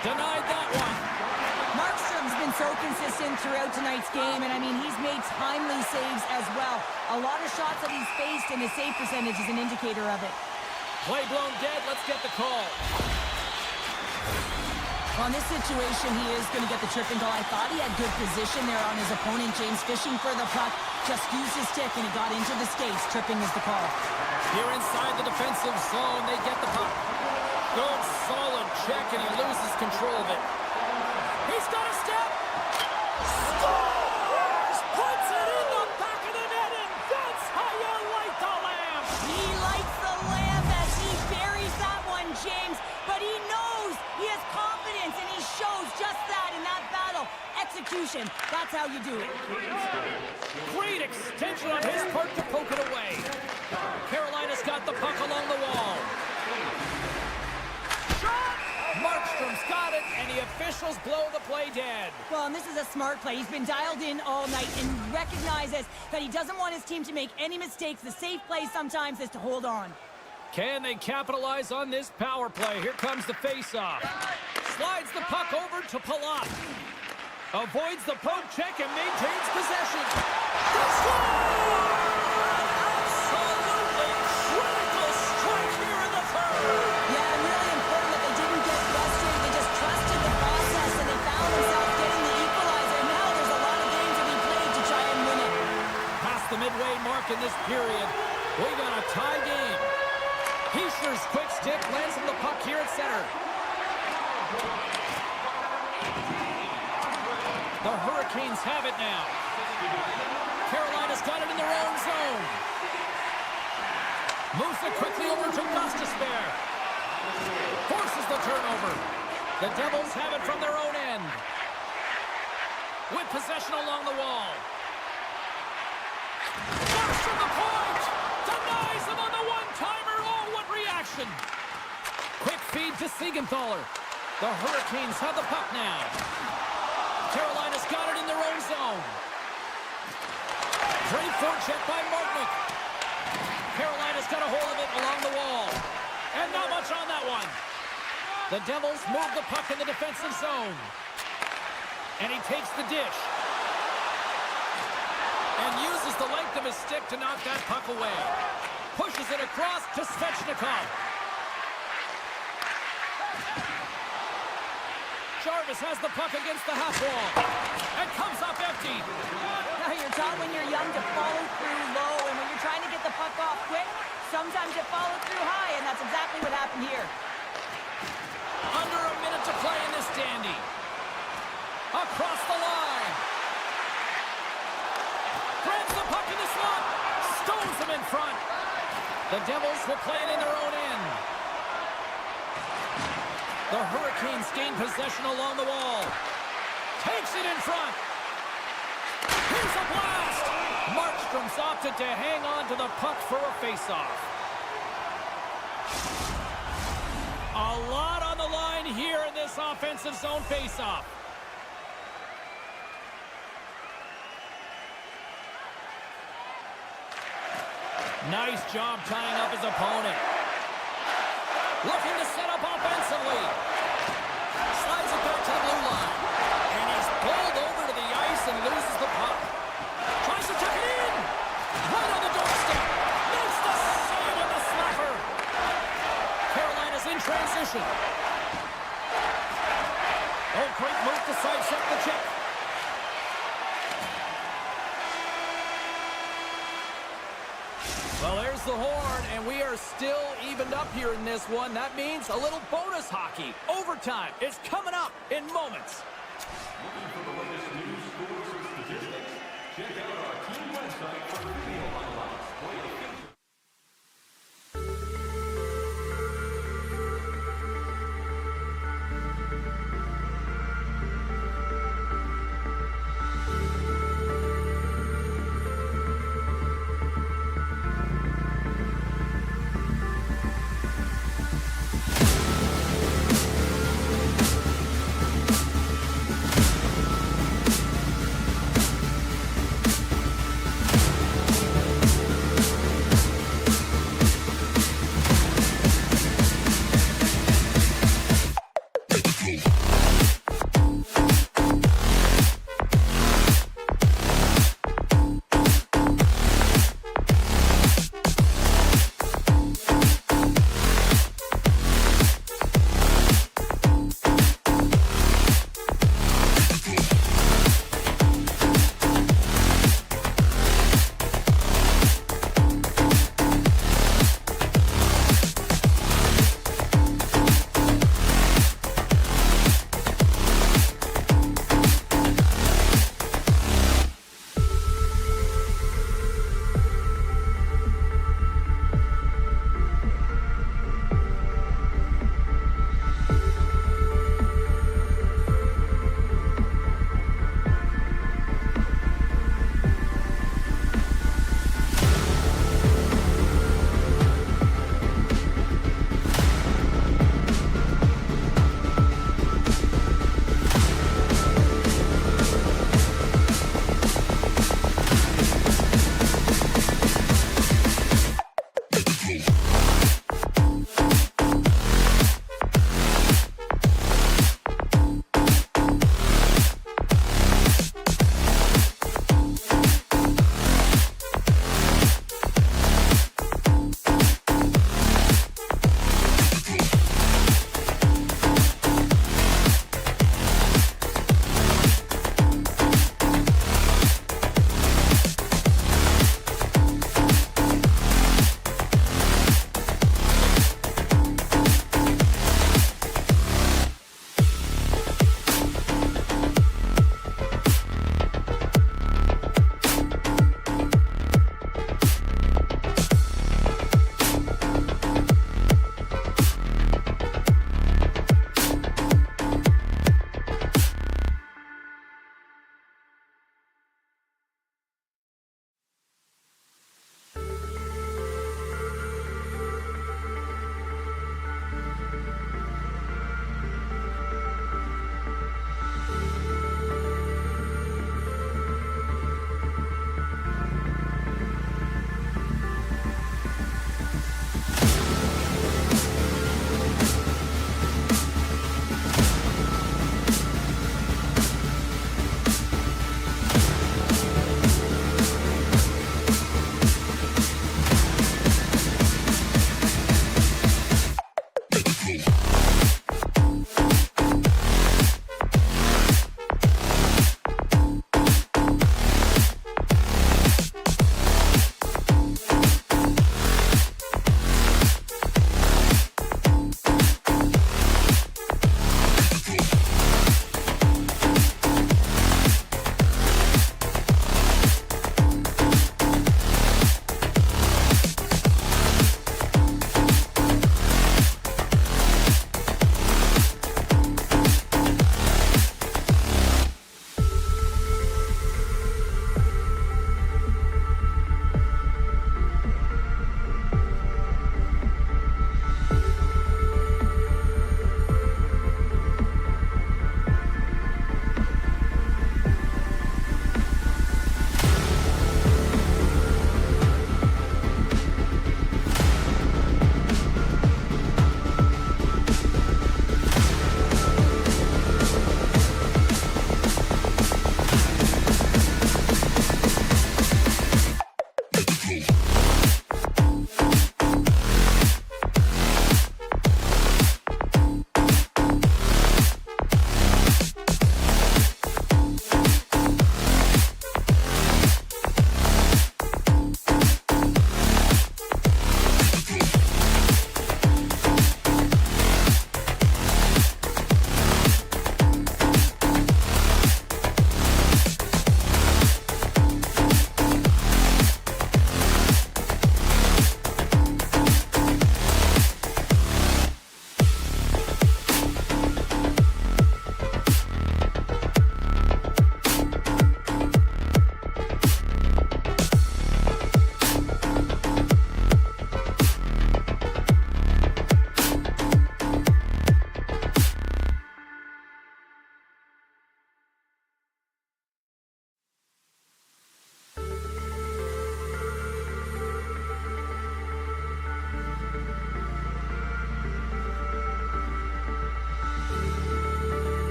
S1: Denied that one.
S2: Markstrom's been so consistent throughout tonight's game, and I mean, he's made timely saves as well. A lot of shots that he's faced, and his save percentage is an indicator of it.
S1: Play blown dead. Let's get the call.
S2: Well, in this situation, he is going to get the tripping goal. I thought he had good position there on his opponent. James fishing for the puck, just used his stick, and it got into the skates. Tripping is the call.
S1: Here inside the defensive zone, they get the puck. Good, solid check, and he loses control of it. He's got a step. Scores! Puts it in the back of the net, and that's how you light the lamp.
S2: He lights the lamp as he buries that one, James. But he knows he has confidence, and he shows just that in that battle. Execution, that's how you do it.
S1: Great extension on his part to poke it away. Carolina's got the puck along the wall. Shot! Markstrom's got it, and the officials blow the play dead.
S2: Well, and this is a smart play. He's been dialed in all night and recognizes that he doesn't want his team to make any mistakes. The safe play sometimes is to hold on.
S1: Can they capitalize on this power play? Here comes the face-off. Slides the puck over to Palat. Avoids the poke check and maintains possession. He scores! Absolutely critical strike here in the third.
S2: Yeah, and really important that they didn't get frustrated. They just trusted the process, and they found themselves getting the equalizer. Now there's a lot of game to be played to try and win it.
S1: Past the midway mark in this period, we got a tie game. Heischer's quick stick lands on the puck here at center. The Hurricanes have it now. Carolina's got it in their own zone. Moves it quickly over to Gostisbehere. Forces the turnover. The Devils have it from their own end. possession along the wall. Burst from the point! Denies him on the one-timer! Oh, what reaction! Quick feed to Siegenthaler. The Hurricanes have the puck now. Carolina's got it in their own zone. Great forecheck by Martinick. Carolina's got a hold of it along the wall. And not much on that one. The Devils move the puck in the defensive zone. And he takes the dish. And uses the length of his stick to knock that puck away. Pushes it across to Svechnikov. Jarvis has the puck against the half wall. And comes up empty.
S2: Now you're taught when you're young to follow through low, and when you're trying to get the puck off quick, sometimes you follow through high, and that's exactly what happened here.
S1: Under a minute to play in this dandy. Across the line. Grabs the puck in the slot. Stones him in front. The Devils will play it in their own end. The Hurricanes gain possession along the wall. Takes it in front. Here's a blast. Markstrom's opted to hang on to the puck for a faceoff. A lot on the line here in this offensive zone faceoff. Nice job tying up his opponent. Looking to set up offensively. Slides it back to the blue line. And he's pulled over to the ice and loses the puck. Tries to tuck it in. Right on the doorstep. Makes the save on the slapper. Carolina's in transition. Oh, great move to sidestep the check. Well, there's the horn, and we are still evened up here in this one. That means a little bonus hockey. Overtime is coming up in moments.
S3: Looking for the latest news, scores, and statistics? Check out our team website for video highlights. Play the feature.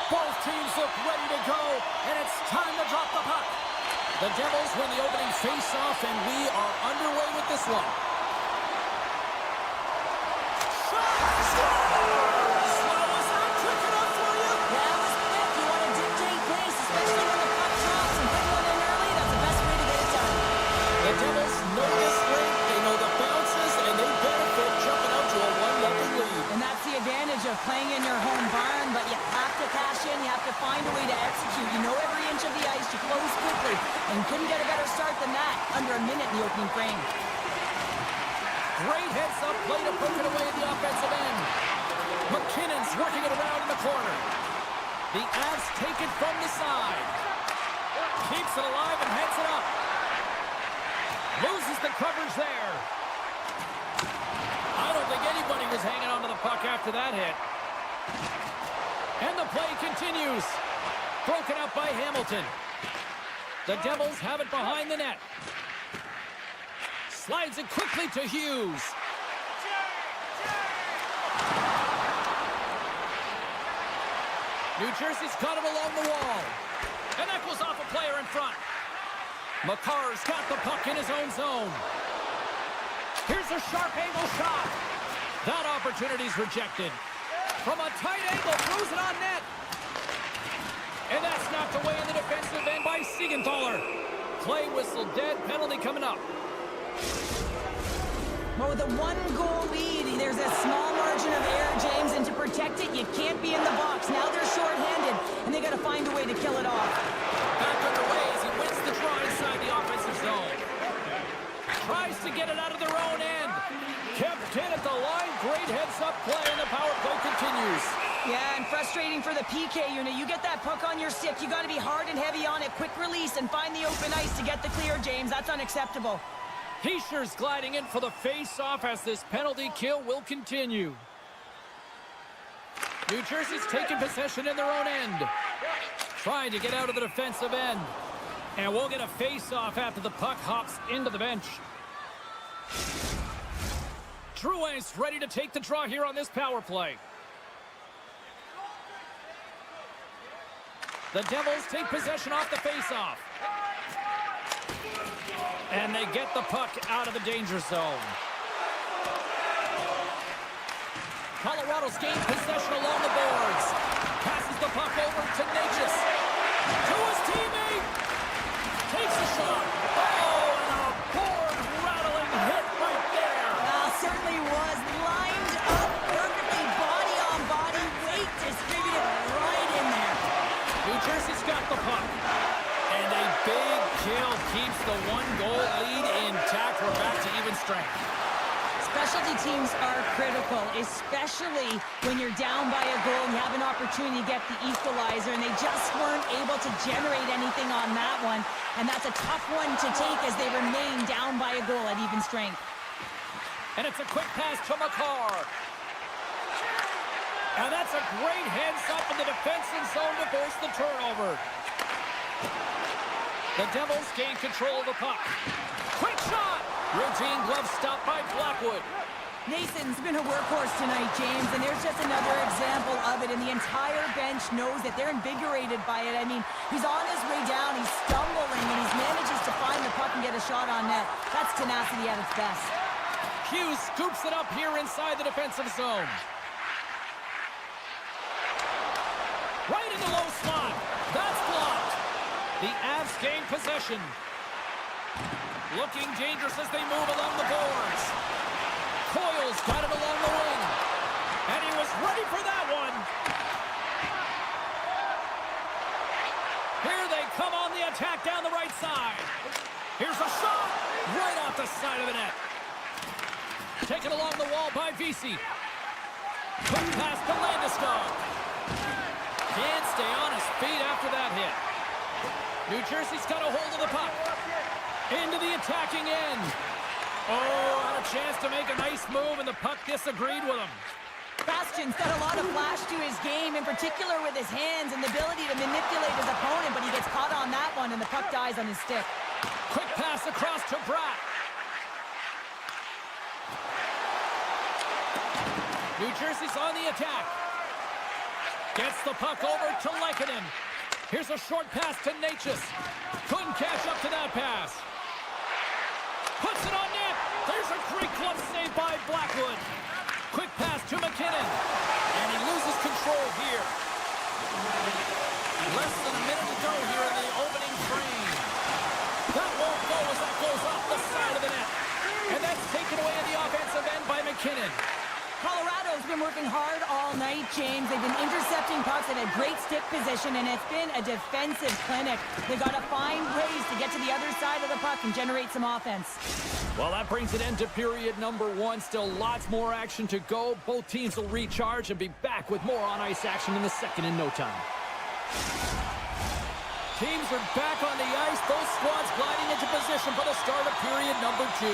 S1: Both teams look ready to go, and it's time to drop the puck. The Devils win the opening face-off, and we are underway with this one.
S2: Of playing in your home barn, but you have to cash in, you have to find a way to execute. You know every inch of the ice, you close quickly, and couldn't get a better start than that. Under a minute in the opening frame.
S1: Great heads-up play to poke it away at the offensive end. McKinnon's working it around in the corner. The Avs take it from the side. Keeps it alive and heads it up. Loses the coverage there. I don't think anybody was hanging on to the puck after that hit. And the play continues. Broken up by Hamilton. The Devils have it behind the net. Slides it quickly to Hughes. New Jersey's got him along the wall. And that goes off a player in front. Makar's got the puck in his own zone. Here's a sharp angle shot. That opportunity's rejected. From a tight angle, throws it on net. And that's knocked away in the defensive end by Siegenthaler. Play whistle dead, penalty coming up.
S2: Well, with a one-goal lead, there's a small margin of error, James, and to protect it, you can't be in the box. Now they're short-handed, and they got to find a way to kill it off.
S1: Back underway as he wins the draw inside the offensive zone. Tries to get it out of their own end. Kept in at the line. Great heads-up play, and the power play continues.
S2: Yeah, and frustrating for the PK unit. You get that puck on your stick, you got to be hard and heavy on it. Quick release and find the open ice to get the clear, James. That's unacceptable.
S1: Heischer's gliding in for the face-off as this penalty kill will continue. New Jersey's taking possession in their own end. Trying to get out of the defensive end. And we'll get a face-off after the puck hops into the bench. Drouin's ready to take the draw here on this power play. The Devils take possession off the face-off. And they get the puck out of the danger zone. Colorado's gained possession along the boards. Passes the puck over to Natchez. To his teammate. Takes a shot. Oh, and a board-rattling hit right there.
S2: Certainly was. Lined up perfectly. Body on body. Weight distributed right in there.
S1: New Jersey's got the puck. And a big kill keeps the one-goal lead intact. We're back to even strength.
S2: Specialty teams are critical, especially when you're down by a goal and you have an opportunity to get the equalizer, and they just weren't able to generate anything on that one. And that's a tough one to take as they remain down by a goal at even strength.
S1: And it's a quick pass to Makar. And that's a great heads-up in the defensive zone to force the turnover. The Devils gain control of the puck. Quick shot! Routine glove stop by Blackwood.
S2: Nason's been a workhorse tonight, James, and there's just another example of it, and the entire bench knows that they're invigorated by it. I mean, he's on his way down, he's stumbling, and he manages to find the puck and get a shot on net. That's tenacity at its best.
S1: Hughes scoops it up here inside the defensive zone. Right in the low slot. That's blocked. The Avs gain possession. Looking dangerous as they move along the boards. Coyle's got it along the wing. And he was ready for that one. Here they come on the attack down the right side. Here's a shot. Right off the side of the net. Taken along the wall by Vesey. Quick pass to Landeskog. Can't stay on his feet after that hit. New Jersey's got a hold of the puck. Into the attacking end. Oh, had a chance to make a nice move, and the puck disagreed with him.
S2: Bastian's got a lot of flash to his game, in particular with his hands and the ability to manipulate his opponent, but he gets caught on that one, and the puck dies on his stick.
S1: Quick pass across to Bratt. New Jersey's on the attack. Gets the puck over to Lehkonen. Here's a short pass to Necas. Couldn't catch up to that pass. Puts it on net. There's a great glove save by Blackwood. Quick pass to McKinnon. And he loses control here. Less than a minute to go here in the opening frame. That won't go as that goes off the side of the net. And that's taken away in the offensive end by McKinnon.
S2: Colorado's been working hard all night, James. They've been intercepting pucks at a great stick position, and it's been a defensive clinic. They got to find ways to get to the other side of the puck and generate some offense.
S1: Well, that brings it into period number 1. Still lots more action to go. Both teams will recharge and be back with more on-ice action in the second in no time. Teams are back on the ice. Both squads gliding into position for the start of period number 2.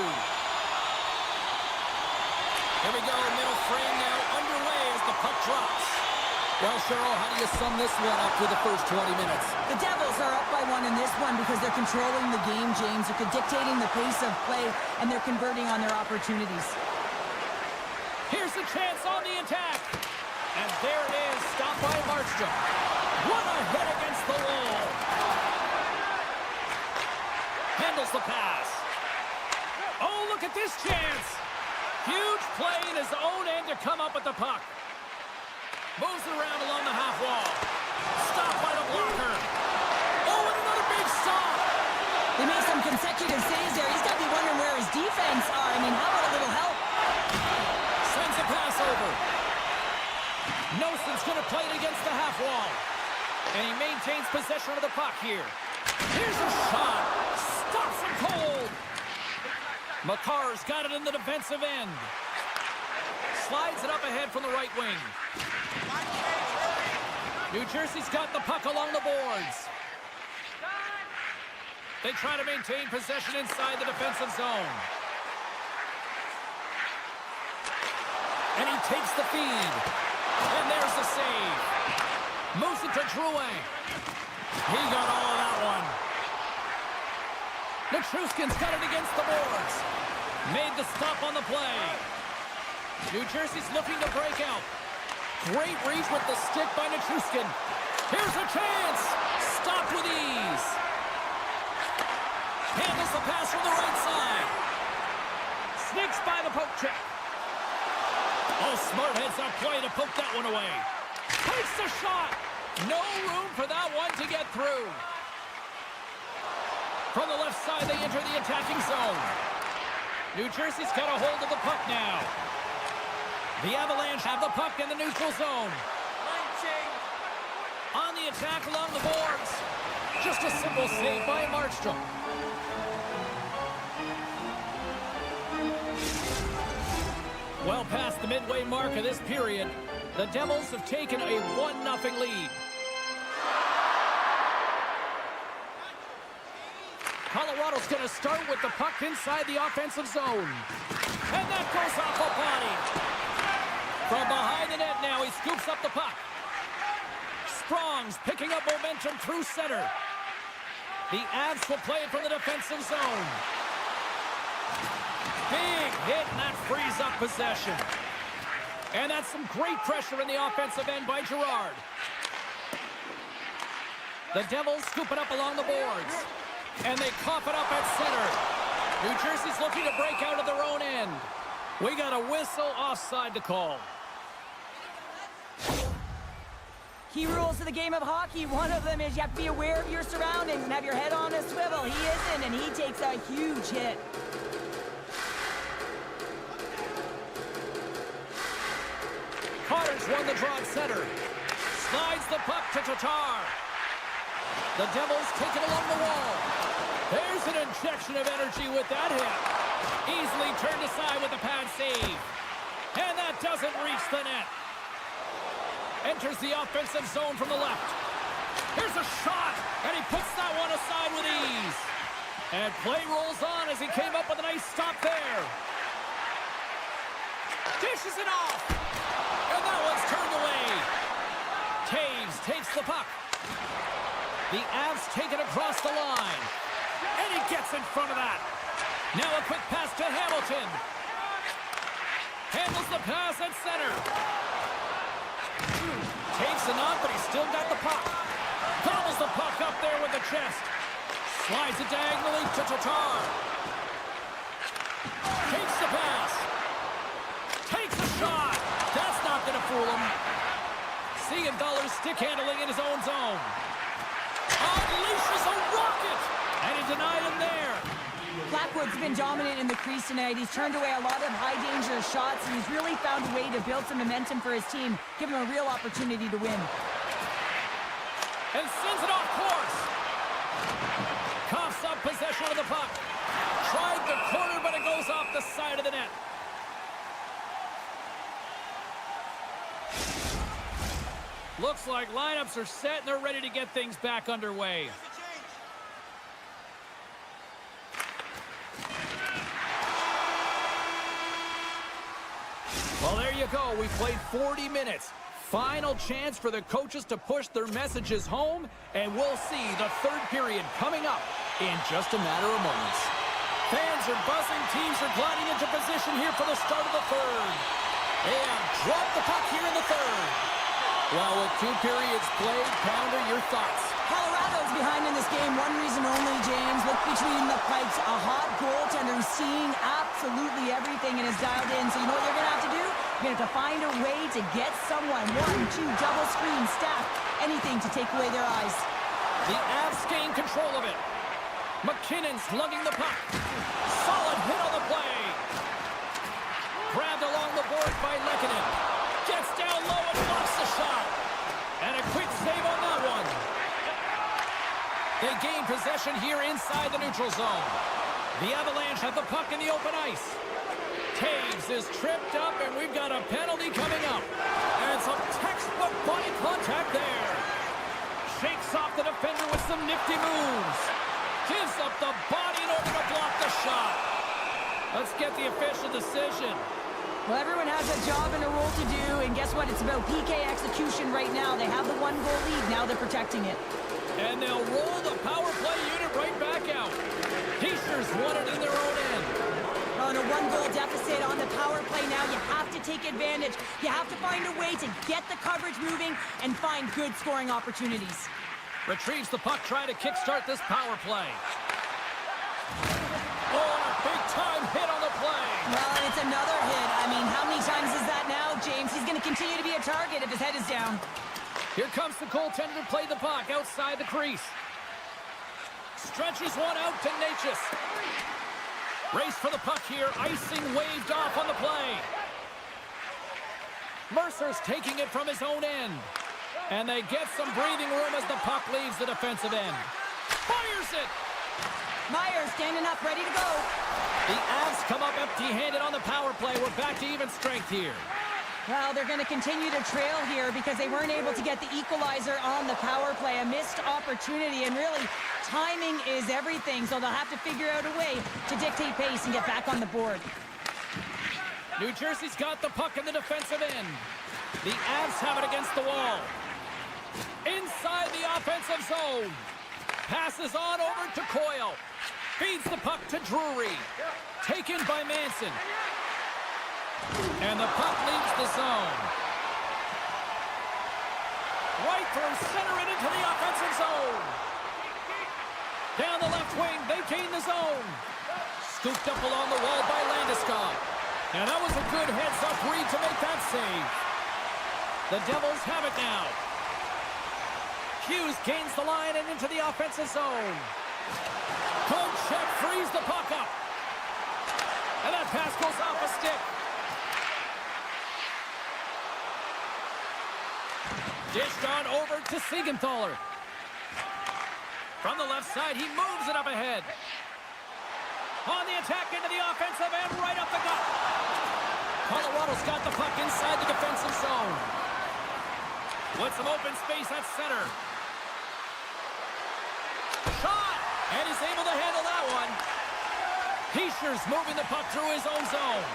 S1: Here we go, middle frame now underway as the puck drops. Well, Cheryl, how do you sum this one up for the first 20 minutes?
S2: The Devils are up by 1 in this one because they're controlling the game, James. They're dictating the pace of play, and they're converting on their opportunities.
S1: Here's a chance on the attack. And there it is, stopped by Markstrom. What a hit against the wall. Handles the pass. Oh, look at this chance. Huge play in his own end to come up with the puck. Moves it around along the half wall. Stopped by the blocker. Oh, and another big stop.
S2: They made some consecutive saves there. He's got to be wondering where his defense are. I mean, how about a little help?
S1: Sends a pass over. Noson's going to play it against the half wall. And he maintains possession of the puck here. Here's a shot. Stops him cold. McCarr's got it in the defensive end. Slides it up ahead from the right wing. New Jersey's got the puck along the boards. They try to maintain possession inside the defensive zone. And he takes the feed. And there's the save. Moves it to Drouin. He got all of that one. Nichushkin's got it against the boards. Made the stop on the play. New Jersey's looking to break out. Great reach with the stick by Nichushkin. Here's a chance. Stopped with ease. Handles the pass from the right side. Sneaks by the poke check. Oh, smart heads up play to poke that one away. Takes the shot. No room for that one to get through. From the left side, they enter the attacking zone. New Jersey's got a hold of the puck now. The Avalanche have the puck in the neutral zone. On the attack along the boards. Just a simple save by Markstrom. Well past the midway mark of this period, the Devils have taken a 1-0 lead. Colorado's going to start with the puck inside the offensive zone. And that goes off the body. From behind the net now, he scoops up the puck. Sprong's picking up momentum through center. The Avs will play it from the defensive zone. Big hit, and that frees up possession. And that's some great pressure in the offensive end by Girard. The Devils scoop it up along the boards. And they cough it up at center. New Jersey's looking to break out of their own end. We got a whistle offside to call.
S2: Key rules of the game of hockey. One of them is you have to be aware of your surroundings and have your head on a swivel. He isn't, and he takes a huge hit.
S1: Carter's won the draw at center. Slides the puck to Tatar. The Devils take it along the wall. There's an injection of energy with that hit. Easily turned aside with a pad save. And that doesn't reach the net. Enters the offensive zone from the left. Here's a shot, and he puts that one aside with ease. And play rolls on as he came up with a nice stop there. Dishes it off. And that one's turned away. Taves takes the puck. The Avs take it across the line. And he gets in front of that. Now a quick pass to Hamilton. Handles the pass at center. Takes a knock, but he's still got the puck. Gobbles the puck up there with the chest. Slides it diagonally to Tatar. Takes the pass. Takes a shot. That's not going to fool him. Siegenthaler's stick handling in his own zone. Unleashes a rocket. And he denied him there.
S2: Blackwood's been dominant in the crease tonight. He's turned away a lot of high-danger shots, and he's really found a way to build some momentum for his team, give him a real opportunity to win.
S1: And sends it off course. Coughs up possession of the puck. Tried the corner, but it goes off the side of the net. Looks like lineups are set and they're ready to get things back underway. Well, there you go. We played 40 minutes. Final chance for the coaches to push their messages home, and we'll see the third period coming up in just a matter of moments. Fans are buzzing. Teams are gliding into position here for the start of the third. And drop the puck here in the third. Well, with 2 periods played, Pounder, your thoughts?
S2: Colorado's behind in this game. One reason only, James. Look between the pipes. A hot goaltender who's seeing absolutely everything and is dialed in. So you know what you're going to have to do? You're going to have to find a way to get someone. 1, 2, double screen, stack, anything to take away their eyes.
S1: The Avs gain control of it. McKinnon's lugging the puck. Solid hit on the play. Grabbed along the boards by Lehkonen. Gets down low and blocks the shot. And a quick save on that one. They gain possession here inside the neutral zone. The Avalanche have the puck in the open ice. Taves is tripped up, and we've got a penalty coming up. And some textbook body contact there. Shakes off the defender with some nifty moves. Gives up the body in order to block the shot. Let's get the official decision.
S2: Well, everyone has a job and a role to do, and guess what? It's about PK execution right now. They have the 1-goal lead. Now they're protecting it.
S1: And they'll roll the power play unit right back out. Pacers won it in their own end.
S2: On a 1-goal deficit on the power play now, you have to take advantage. You have to find a way to get the coverage moving and find good scoring opportunities.
S1: Retrieves the puck, trying to kickstart this power play. Oh, a big-time hit on the play.
S2: Well, and it's another hit. I mean, how many times is that now, James? He's going to continue to be a target if his head is down.
S1: Here comes the goaltender to play the puck outside the crease. Stretches one out to Natchez. Race for the puck here. Icing waved off on the play. Mercer's taking it from his own end. And they get some breathing room as the puck leaves the defensive end. Fires it!
S2: Myers standing up, ready to go.
S1: The Avs come up empty-handed on the power play. We're back to even strength here.
S2: Well, they're going to continue to trail here because they weren't able to get the equalizer on the power play. A missed opportunity, and really, timing is everything, so they'll have to figure out a way to dictate pace and get back on the board.
S1: New Jersey's got the puck in the defensive end. The Avs have it against the wall. Inside the offensive zone. Passes on over to Coyle. Feeds the puck to Drury. Taken by Manson. And the puck leaves the zone. Right through center and into the offensive zone. Down the left wing, they gain the zone. Scooped up along the wall by Landeskog. And that was a good heads-up read to make that save. The Devils have it now. Hughes gains the line and into the offensive zone. Kocheck frees the puck up. And that pass goes off a stick. Dished on over to Siegenthaler. From the left side, he moves it up ahead. On the attack into the offensive end, right up the gut. Colorado's got the puck inside the defensive zone. With some open space at center. Shot! And he's able to handle that one. Heischer's moving the puck through his own zone.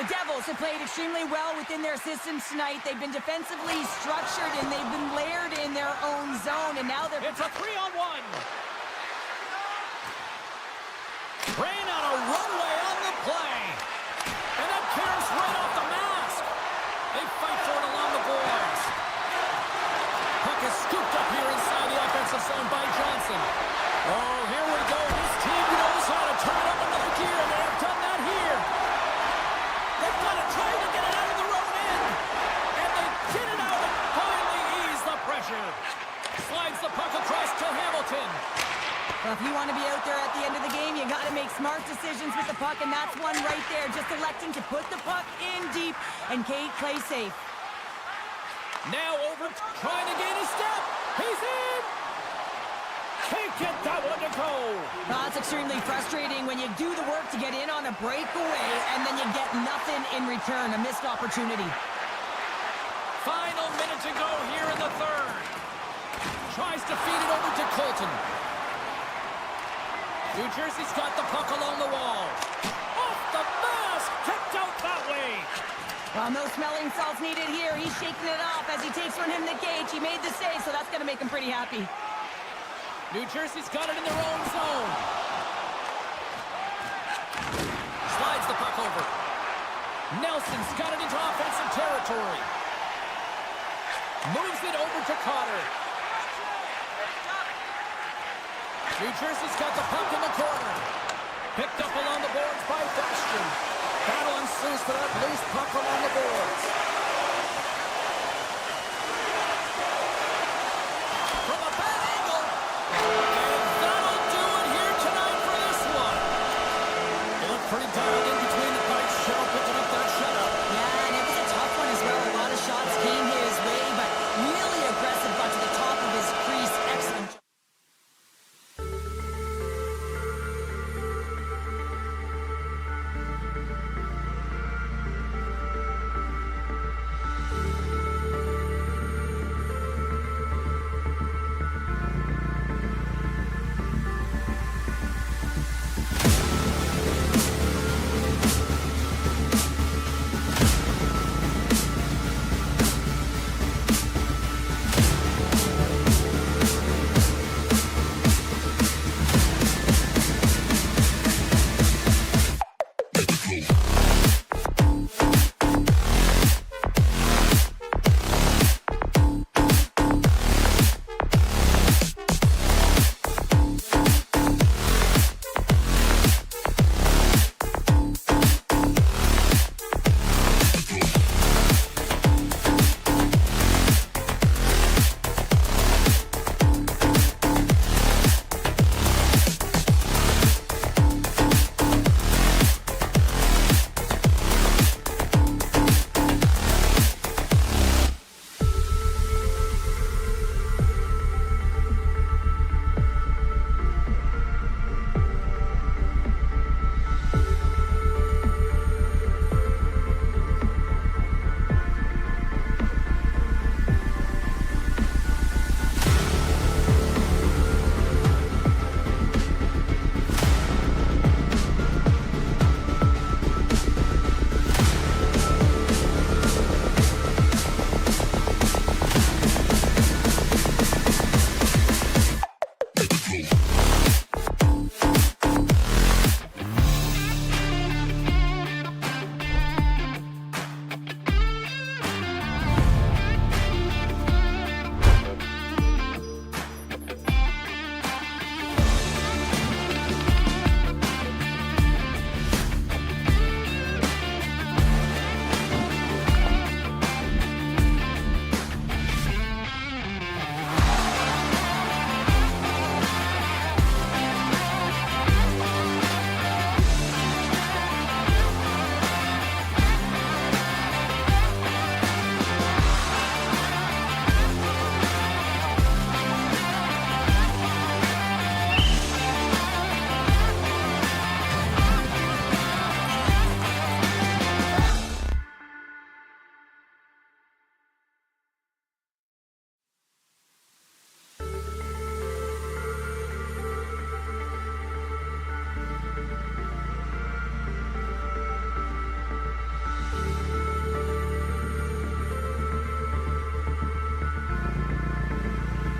S2: The Devils have played extremely well within their systems tonight. They've been defensively structured, and they've been layered in their own zone, and now they're...
S1: It's a 3-on-1. Rain on a runway on the play. And that carries right off the mask. They fight for it along the boards. Puck is scooped up here inside the offensive zone by Johnson. Oh, here we go. This team knows how to turn it up another gear, and they have done that here. They've got to try to get it out of their own end. And they get it out and finally ease the pressure. Slides the puck across to Hamilton.
S2: Well, if you want to be out there at the end of the game, you got to make smart decisions with the puck, and that's one right there. Just electing to put the puck in deep and play safe.
S1: Now over, trying to gain a step. He's in. Can't get that one to go.
S2: Well, that's extremely frustrating when you do the work to get in on a breakaway, and then you get nothing in return, a missed opportunity.
S1: Final minute to go here in the third. Tries to feed it over to Colton. New Jersey's got the puck along the wall. Off the mask, kicked out that way.
S2: Well, no smelling salts needed here. He's shaking it off as he takes from him the cage. He made the save, so that's going to make him pretty happy.
S1: New Jersey's got it in their own zone. Slides the puck over. Nelson's got it into offensive territory. Moves it over to Cotter. New Jersey's got the puck in the corner. Picked up along the boards by Bastian. Battle ensues for that loose puck along the boards.